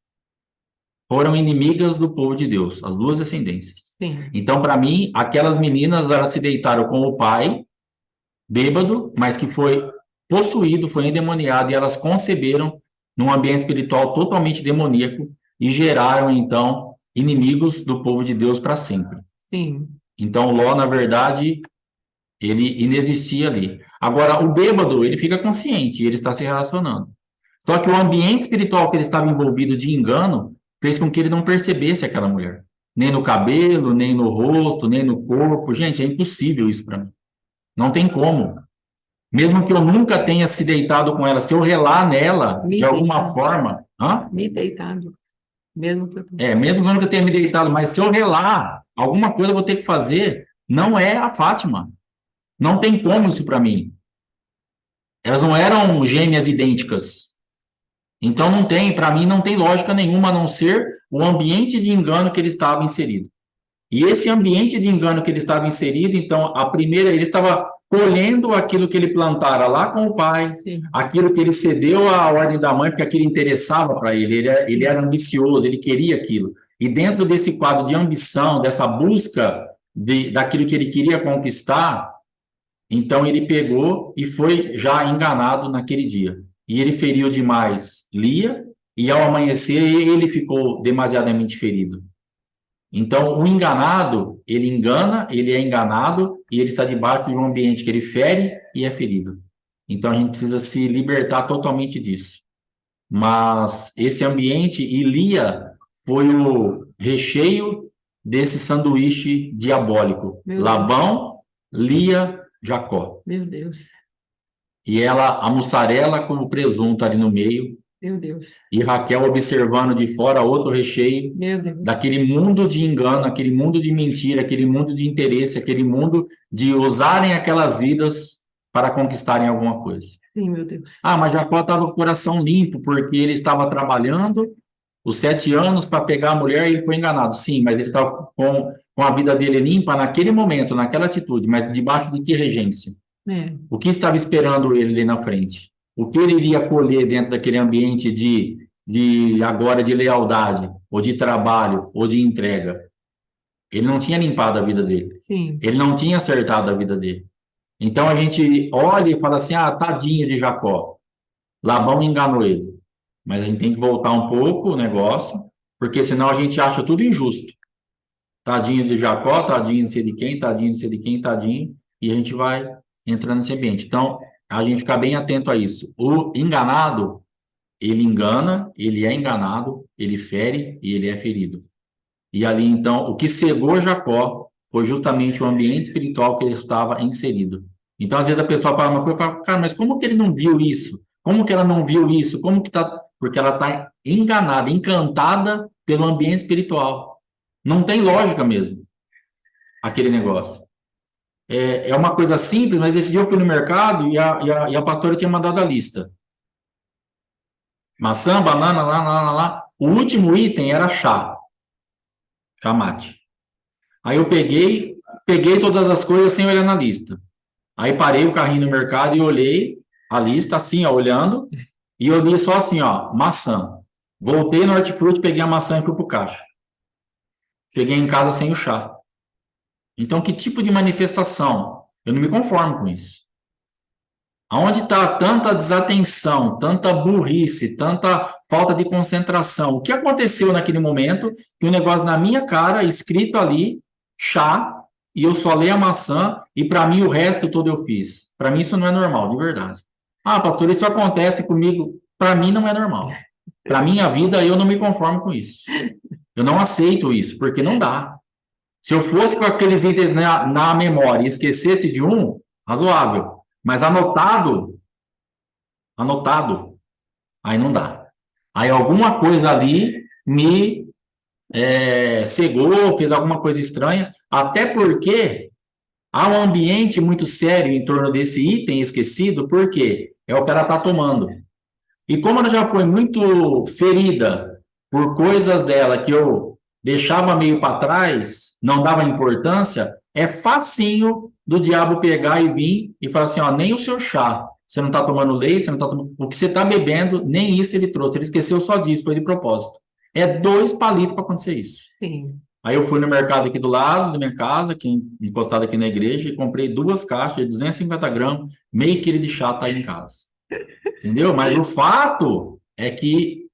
foram inimigas do povo de Deus, as duas descendências. Sim. Então, para mim, aquelas meninas, elas se deitaram com o pai, bêbado, mas que foi possuído, foi endemoniado, e elas conceberam num ambiente espiritual totalmente demoníaco e geraram, então, inimigos do povo de Deus para sempre. Sim. Então, Ló, na verdade, ele inexistia ali. Agora, o bêbado, ele fica consciente, ele está se relacionando. Só que o ambiente espiritual que ele estava envolvido de engano fez com que ele não percebesse aquela mulher. Nem no cabelo, nem no rosto, nem no corpo. Gente, é impossível isso para mim. Não tem como. Mesmo que eu nunca tenha se deitado com ela, se eu relar nela, de alguma forma... Hã? Me deitado. Mesmo que eu... mesmo que eu nunca tenha me deitado, mas se eu relar, alguma coisa eu vou ter que fazer. Não é a Fátima. Não tem como isso para mim. Elas não eram gêmeas idênticas. Então não tem, para mim não tem lógica nenhuma a não ser o ambiente de engano que ele estava inserido. E esse ambiente de engano que ele estava inserido, então a primeira, ele estava colhendo aquilo que ele plantara lá com o pai, sim, aquilo que ele cedeu à ordem da mãe, porque aquilo interessava para ele, ele era ambicioso, ele queria aquilo. E dentro desse quadro de ambição, dessa busca daquilo que ele queria conquistar, então ele pegou e foi já enganado naquele dia. E ele feriu demais Lia, e ao amanhecer ele ficou demasiadamente ferido. Então, o enganado, ele engana, ele é enganado, e ele está debaixo de um ambiente que ele fere e é ferido. Então, a gente precisa se libertar totalmente disso. Mas esse ambiente, e Lia foi o recheio desse sanduíche diabólico. Labão, Lia, Jacó. Meu Deus, E ela, a mussarela com o presunto ali no meio, meu Deus, e Raquel observando de fora outro recheio, meu Deus. daquele mundo de engano, aquele mundo de mentira, aquele mundo de interesse, aquele mundo de usarem aquelas vidas para conquistarem alguma coisa. Sim, meu Deus. Ah, mas Jacó estava com o coração limpo, porque ele estava trabalhando os 7 anos para pegar a mulher e ele foi enganado. Sim, mas ele estava com a vida dele limpa naquele momento, naquela atitude, mas debaixo de que regência? É, O que estava esperando ele ali na frente? O que ele iria colher dentro daquele ambiente de agora de lealdade, ou de trabalho, ou de entrega? Ele não tinha limpado a vida dele. sim, Ele não tinha acertado a vida dele. Então a gente olha e fala assim: ah, tadinho de Jacó. Labão enganou ele. Mas a gente tem que voltar um pouco o negócio, porque senão a gente acha tudo injusto. Tadinho de Jacó, tadinho não sei de quem, tadinho não sei de quem, tadinho, e a gente vai entrando nesse ambiente. Então, a gente fica bem atento a isso. O enganado, ele engana, ele é enganado, ele fere e ele é ferido. E ali, então, o que cegou Jacó foi justamente o ambiente espiritual que ele estava inserido. Então, às vezes a pessoa fala uma coisa e fala, cara, mas como que ele não viu isso? Como que ela não viu isso? Como que tá? Porque ela está enganada, encantada pelo ambiente espiritual. Não tem lógica mesmo, aquele negócio. É uma coisa simples, mas esse dia eu fui no mercado e a pastora tinha mandado a lista. Maçã, banana, lá. O último item era chá, chá mate. Aí eu peguei todas as coisas sem olhar na lista. Aí parei o carrinho no mercado e olhei a lista assim, ó, olhando, e eu li só assim, ó, maçã. Voltei no hortifruti, peguei a maçã e fui pro caixa. Cheguei em casa sem o chá. Então, que tipo de manifestação? Eu não me conformo com isso. Aonde está tanta desatenção, tanta burrice, tanta falta de concentração? O que aconteceu naquele momento que o negócio na minha cara, escrito ali, chá, e eu só leio a maçã, e para mim o resto todo eu fiz. Para mim isso não é normal, de verdade. Ah, pastor, isso acontece comigo. Para mim não é normal. Para minha vida eu não me conformo com isso. Eu não aceito isso, porque não dá. Se eu fosse com aqueles itens na memória e esquecesse de um, razoável. Mas anotado, aí não dá. Aí alguma coisa ali me cegou, fez alguma coisa estranha, até porque há um ambiente muito sério em torno desse item esquecido, porque é o que ela está tomando. E como ela já foi muito ferida por coisas dela que eu deixava meio para trás, não dava importância, é facinho do diabo pegar e vir e falar assim, ó, nem o seu chá, você não está tomando leite, você não está tomando... O que você está bebendo, nem isso ele trouxe, ele esqueceu só disso, foi de propósito. É 2 palitos para acontecer isso. sim. Aí eu fui no mercado aqui do lado da minha casa, aqui, encostado aqui na igreja, e comprei 2 caixas de 250 gramas, meio quilo de chá tá aí em casa. Entendeu? Mas o fato é que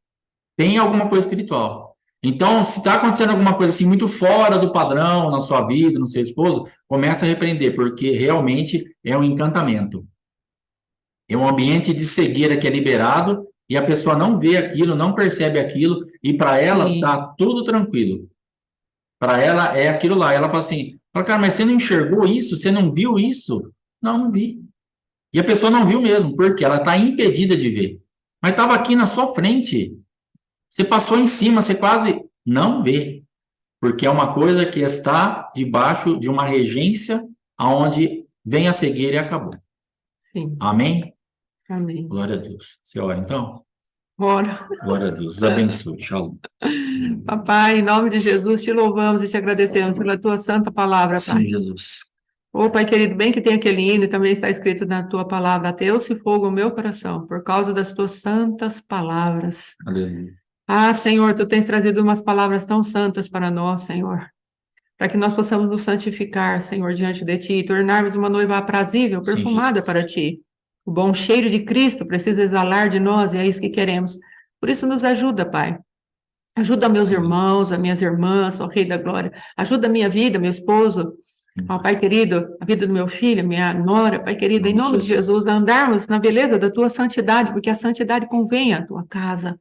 tem alguma coisa espiritual. Então, se está acontecendo alguma coisa assim muito fora do padrão na sua vida, no seu esposo, começa a repreender, porque realmente é um encantamento. É um ambiente de cegueira que é liberado e a pessoa não vê aquilo, não percebe aquilo, e para ela Sim, tá tudo tranquilo. Para ela é aquilo lá. Ela fala assim, cara, mas você não enxergou isso? Você não viu isso? Não, não vi. E a pessoa não viu mesmo, porque ela está impedida de ver. Mas estava aqui na sua frente. Você passou em cima, você quase não vê. Porque é uma coisa que está debaixo de uma regência aonde vem a cegueira e acabou. sim. Amém? Amém. Glória a Deus. Você ora então? Ora, Glória a Deus. Os abençoe. Shalom. papai, em nome de Jesus, te louvamos e te agradecemos pela tua santa palavra, Sim, pai. Jesus. Ô, Pai querido, bem que tem aquele hino, e também está escrito na tua palavra, ateu-se fogo o meu coração, por causa das tuas santas palavras. Aleluia. Ah, Senhor, tu tens trazido umas palavras tão santas para nós, Senhor, para que nós possamos nos santificar, Senhor, diante de ti, e tornarmos uma noiva aprazível, Sim, perfumada Jesus. para ti. O bom cheiro de Cristo precisa exalar de nós, e é isso que queremos. Por isso, nos ajuda, Pai. Ajuda meus irmãos, as minhas irmãs, ó Rei da Glória. Ajuda a minha vida, meu esposo, ó Pai querido, a vida do meu filho, minha nora, Pai querido, em nome de Jesus, a andarmos na beleza da tua santidade, porque a santidade convém à tua casa.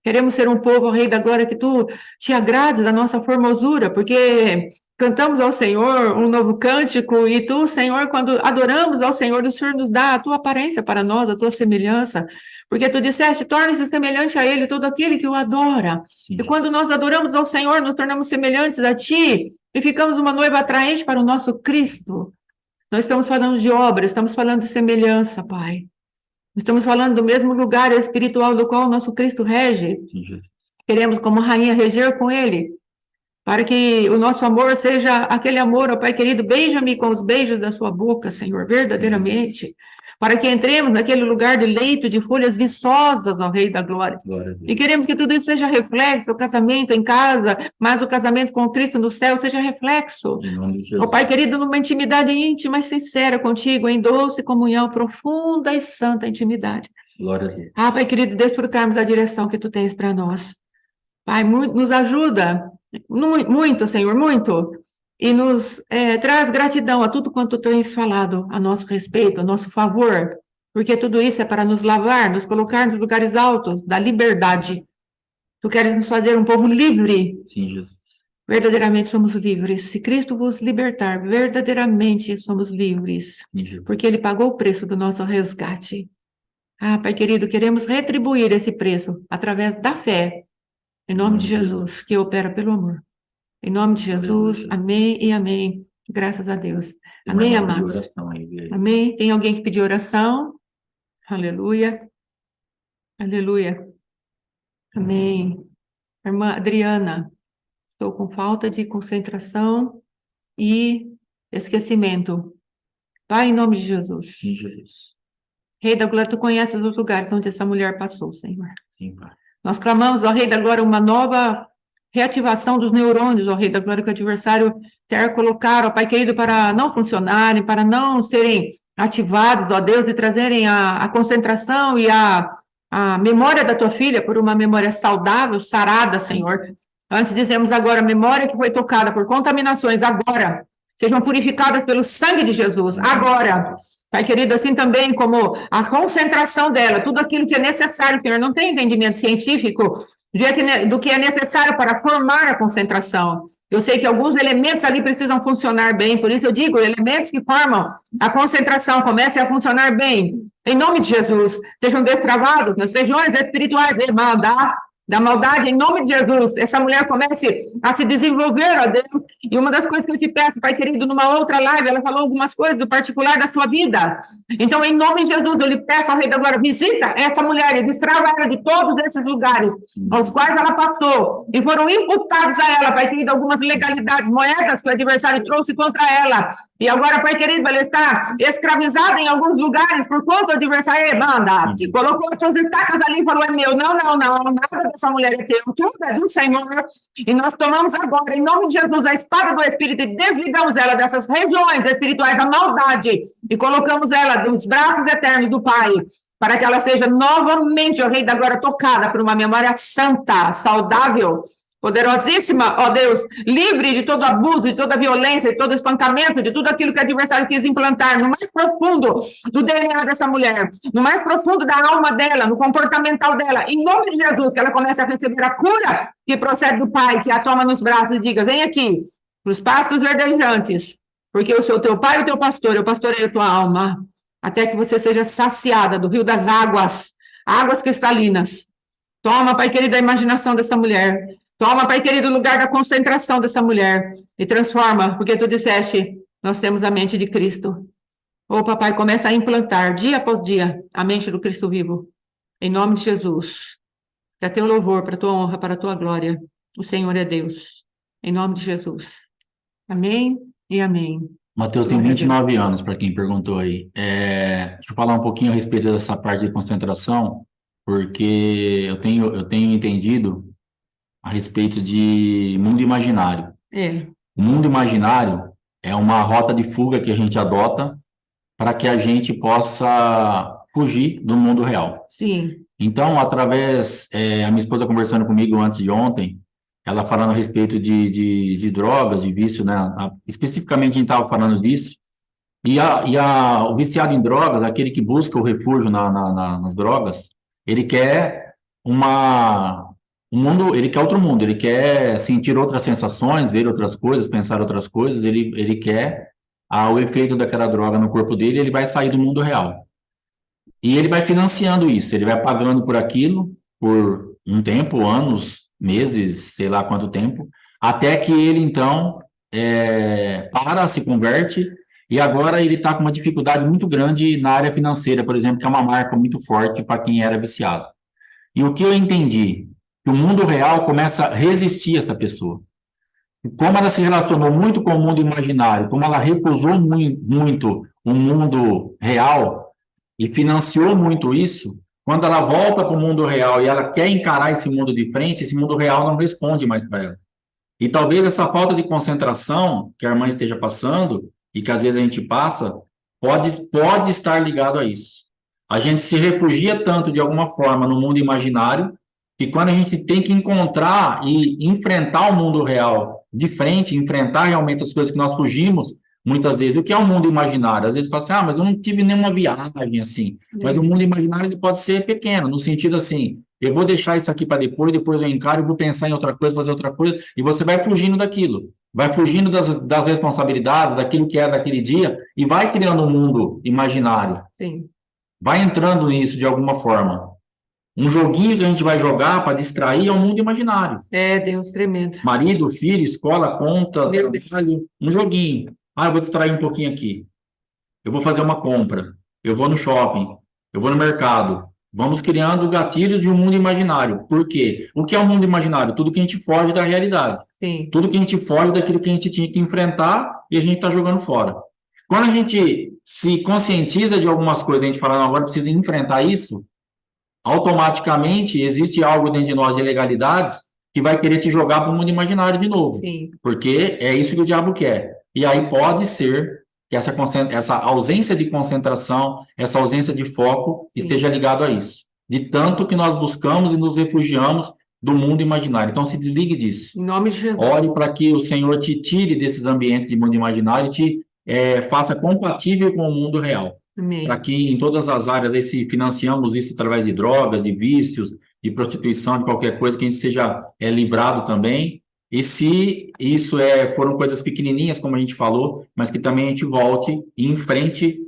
Queremos ser um povo, ó Rei da Glória, que tu te agrades da nossa formosura, porque cantamos ao Senhor um novo cântico, e tu, Senhor, quando adoramos ao Senhor, o Senhor nos dá a tua aparência para nós, a tua semelhança, porque tu disseste, torne-se semelhante a Ele todo aquele que o adora. Sim. E quando nós adoramos ao Senhor, nos tornamos semelhantes a ti, e ficamos uma noiva atraente para o nosso Cristo. Nós estamos falando de obra, estamos falando de semelhança, Pai. Estamos falando do mesmo lugar espiritual do qual o nosso Cristo rege. Sim, Jesus. Queremos, como rainha, reger com Ele, para que o nosso amor seja aquele amor, ó Pai querido, beija-me com os beijos da sua boca, Senhor, verdadeiramente, para que entremos naquele lugar de leito, de folhas viçosas, ó Rei da Glória. Glória a Deus. E queremos que tudo isso seja reflexo, o casamento em casa, mas o casamento com Cristo no céu seja reflexo. Em nome de Ó Jesus. Pai querido, numa intimidade íntima e sincera contigo, em doce comunhão, profunda e santa intimidade. Glória a Deus. Ah, Pai querido, desfrutarmos da direção que tu tens para nós. Pai, nos ajuda, muito, Senhor, muito, e nos traz gratidão a tudo quanto tu tens falado a nosso respeito, a nosso favor, porque tudo isso é para nos lavar, nos colocar nos lugares altos da liberdade. Tu queres nos fazer um povo livre. Sim, Jesus. Verdadeiramente somos livres. Se Cristo vos libertar, verdadeiramente somos livres, Sim, Jesus. porque Ele pagou o preço do nosso resgate. Ah, Pai querido, queremos retribuir esse preço através da fé, em nome de Jesus, que opera pelo amor. Em nome de Jesus, amém e amém. Graças a Deus. Tem Amém, mais uma amados? oração aí, viu? Amém. Tem alguém que pediu oração? Aleluia. Aleluia. Amém. Irmã Adriana, estou com falta de concentração e esquecimento. Pai, em nome de Jesus. Sim, Jesus. Rei da Glória, tu conheces os lugares onde essa mulher passou, Senhor. Sim, Pai. Nós clamamos, ó Rei da Glória, uma nova reativação dos neurônios, ó Rei da Glória, que o adversário quer colocar, ó Pai querido, para não funcionarem, para não serem ativados, ó Deus, e trazerem a concentração e a memória da tua filha por uma memória saudável, sarada, Senhor. Antes dizemos agora, memória que foi tocada por contaminações, agora, sejam purificadas pelo sangue de Jesus, agora. Pai querido, assim também como a concentração dela, tudo aquilo que é necessário, Senhor, não tem entendimento científico do que é necessário para formar a concentração. Eu sei que alguns elementos ali precisam funcionar bem, por isso eu digo, elementos que formam a concentração comecem a funcionar bem. Em nome de Jesus, sejam destravados nas regiões espirituais da maldade, em nome de Jesus, essa mulher comece a se desenvolver, ó Deus, e uma das coisas que eu te peço, Pai querido, numa outra live, ela falou algumas coisas do particular da sua vida, então, em nome de Jesus, eu lhe peço, ó Rei da Glória, visita essa mulher e destrava ela de todos esses lugares aos quais ela passou, e foram imputados a ela, Pai querido, algumas legalidades, moedas que o adversário trouxe contra ela, e agora, Pai querido, ela está escravizada em alguns lugares, por conta do adversário, manda, te colocou as suas estacas ali e falou, é meu, não, nada dessa mulher é teu, tudo é do Senhor, e nós tomamos agora, em nome de Jesus, a espada do Espírito e desligamos ela dessas regiões espirituais da maldade e colocamos ela nos braços eternos do Pai, para que ela seja novamente, ó Rei da Glória, tocada por uma memória santa, saudável, poderosíssima, ó Deus, livre de todo abuso, de toda violência, de todo espancamento, de tudo aquilo que o adversário quis implantar no mais profundo do DNA dessa mulher, no mais profundo da alma dela, no comportamental dela, em nome de Jesus, que ela comece a receber a cura que procede do Pai, que a toma nos braços e diga, vem aqui, para os pastos verdejantes, porque eu sou teu Pai e o teu pastor, eu pastoreio a tua alma, até que você seja saciada do rio das águas, águas cristalinas. Toma, Pai querido, a imaginação dessa mulher. Toma, Pai querido, o lugar da concentração dessa mulher e transforma, porque tu disseste, nós temos a mente de Cristo. Ô, papai, começa a implantar, dia após dia, a mente do Cristo vivo. Em nome de Jesus. Para teu louvor, para tua honra, para tua glória. O Senhor é Deus. Em nome de Jesus. Amém e amém. Mateus tem 29 anos, para quem perguntou aí. Deixa eu falar um pouquinho a respeito dessa parte de concentração, porque eu tenho entendido a respeito de mundo imaginário. O mundo imaginário é uma rota de fuga que a gente adota para que a gente possa fugir do mundo real. Sim. Então, através, a minha esposa conversando comigo antes de ontem, ela falando a respeito de drogas, de vício, né? Especificamente a gente estava falando disso. O viciado em drogas, aquele que busca o refúgio nas drogas, ele quer uma O mundo, ele quer outro mundo, ele quer sentir outras sensações, ver outras coisas, pensar outras coisas, ele quer o efeito daquela droga no corpo dele, ele vai sair do mundo real. E ele vai financiando isso, ele vai pagando por aquilo por um tempo, anos, meses, sei lá quanto tempo, até que ele então se converte, e agora ele está com uma dificuldade muito grande na área financeira, por exemplo, que é uma marca muito forte para quem era viciado. E o que eu entendi? Que o mundo real começa a resistir a essa pessoa. E como ela se relacionou muito com o mundo imaginário, como ela recusou muito o mundo real e financiou muito isso, quando ela volta para o mundo real e ela quer encarar esse mundo de frente, esse mundo real não responde mais para ela. E talvez essa falta de concentração que a irmã esteja passando, e que às vezes a gente passa, pode estar ligado a isso. A gente se refugia tanto de alguma forma no mundo imaginário, que quando a gente tem que encontrar e enfrentar o mundo real de frente, enfrentar realmente as coisas que nós fugimos, muitas vezes, o que é o mundo imaginário? Às vezes fala assim, mas eu não tive nenhuma viagem assim. Mas o mundo imaginário ele pode ser pequeno, no sentido assim, eu vou deixar isso aqui para depois eu encaro, eu vou pensar em outra coisa, fazer outra coisa, e você vai fugindo daquilo. Vai fugindo das responsabilidades, daquilo que é daquele dia, e vai criando um mundo imaginário. Sim. Vai entrando nisso de alguma forma. Um joguinho que a gente vai jogar para distrair é um mundo imaginário. É, Deus, tremendo. Marido, filho, escola, conta, Meu Deus. trabalho, um joguinho. Eu vou distrair um pouquinho aqui. Eu vou fazer uma compra. Eu vou no shopping. Eu vou no mercado. Vamos criando gatilhos de um mundo imaginário. Por quê? O que é um mundo imaginário? Tudo que a gente foge da realidade. Sim. Tudo que a gente foge daquilo que a gente tinha que enfrentar e a gente está jogando fora. Quando a gente se conscientiza de algumas coisas, a gente fala, não, agora precisa enfrentar isso, automaticamente existe algo dentro de nós de legalidades que vai querer te jogar para o mundo imaginário de novo. Sim. Porque é isso que o diabo quer. E aí pode ser que essa ausência de concentração, essa ausência de foco esteja ligado a isso. De tanto que nós buscamos e nos refugiamos do mundo imaginário. Então se desligue disso. Em nome de Jesus. Ore para que o Senhor te tire desses ambientes de mundo imaginário e te faça compatível com o mundo real. Amém. Para que em todas as áreas, aí, se financiamos isso através de drogas, de vícios, de prostituição, de qualquer coisa, que a gente seja livrado também. E se isso foram coisas pequenininhas, como a gente falou, mas que também a gente volte e enfrente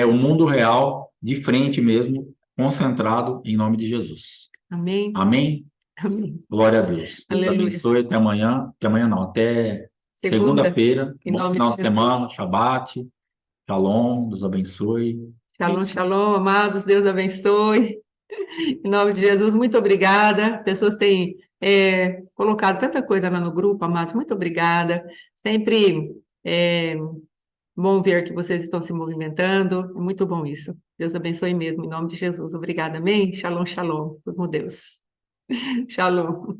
o mundo real, de frente mesmo, concentrado em nome de Jesus. Amém. Amém? Amém. Glória a Deus. Deus Aleluia. abençoe. Até amanhã. Até amanhã não, até segunda-feira. Em Bom nome final de de Jesus. semana, Shabbat. Shalom. Deus abençoe. Shalom, shalom, amados. Deus abençoe. Em nome de Jesus, muito obrigada. As pessoas têm colocado tanta coisa lá no grupo, amados. Muito obrigada. Sempre é bom ver que vocês estão se movimentando. É muito bom isso. Deus abençoe mesmo, em nome de Jesus. Obrigada. Amém? Shalom, shalom. Tudo com Deus. Shalom.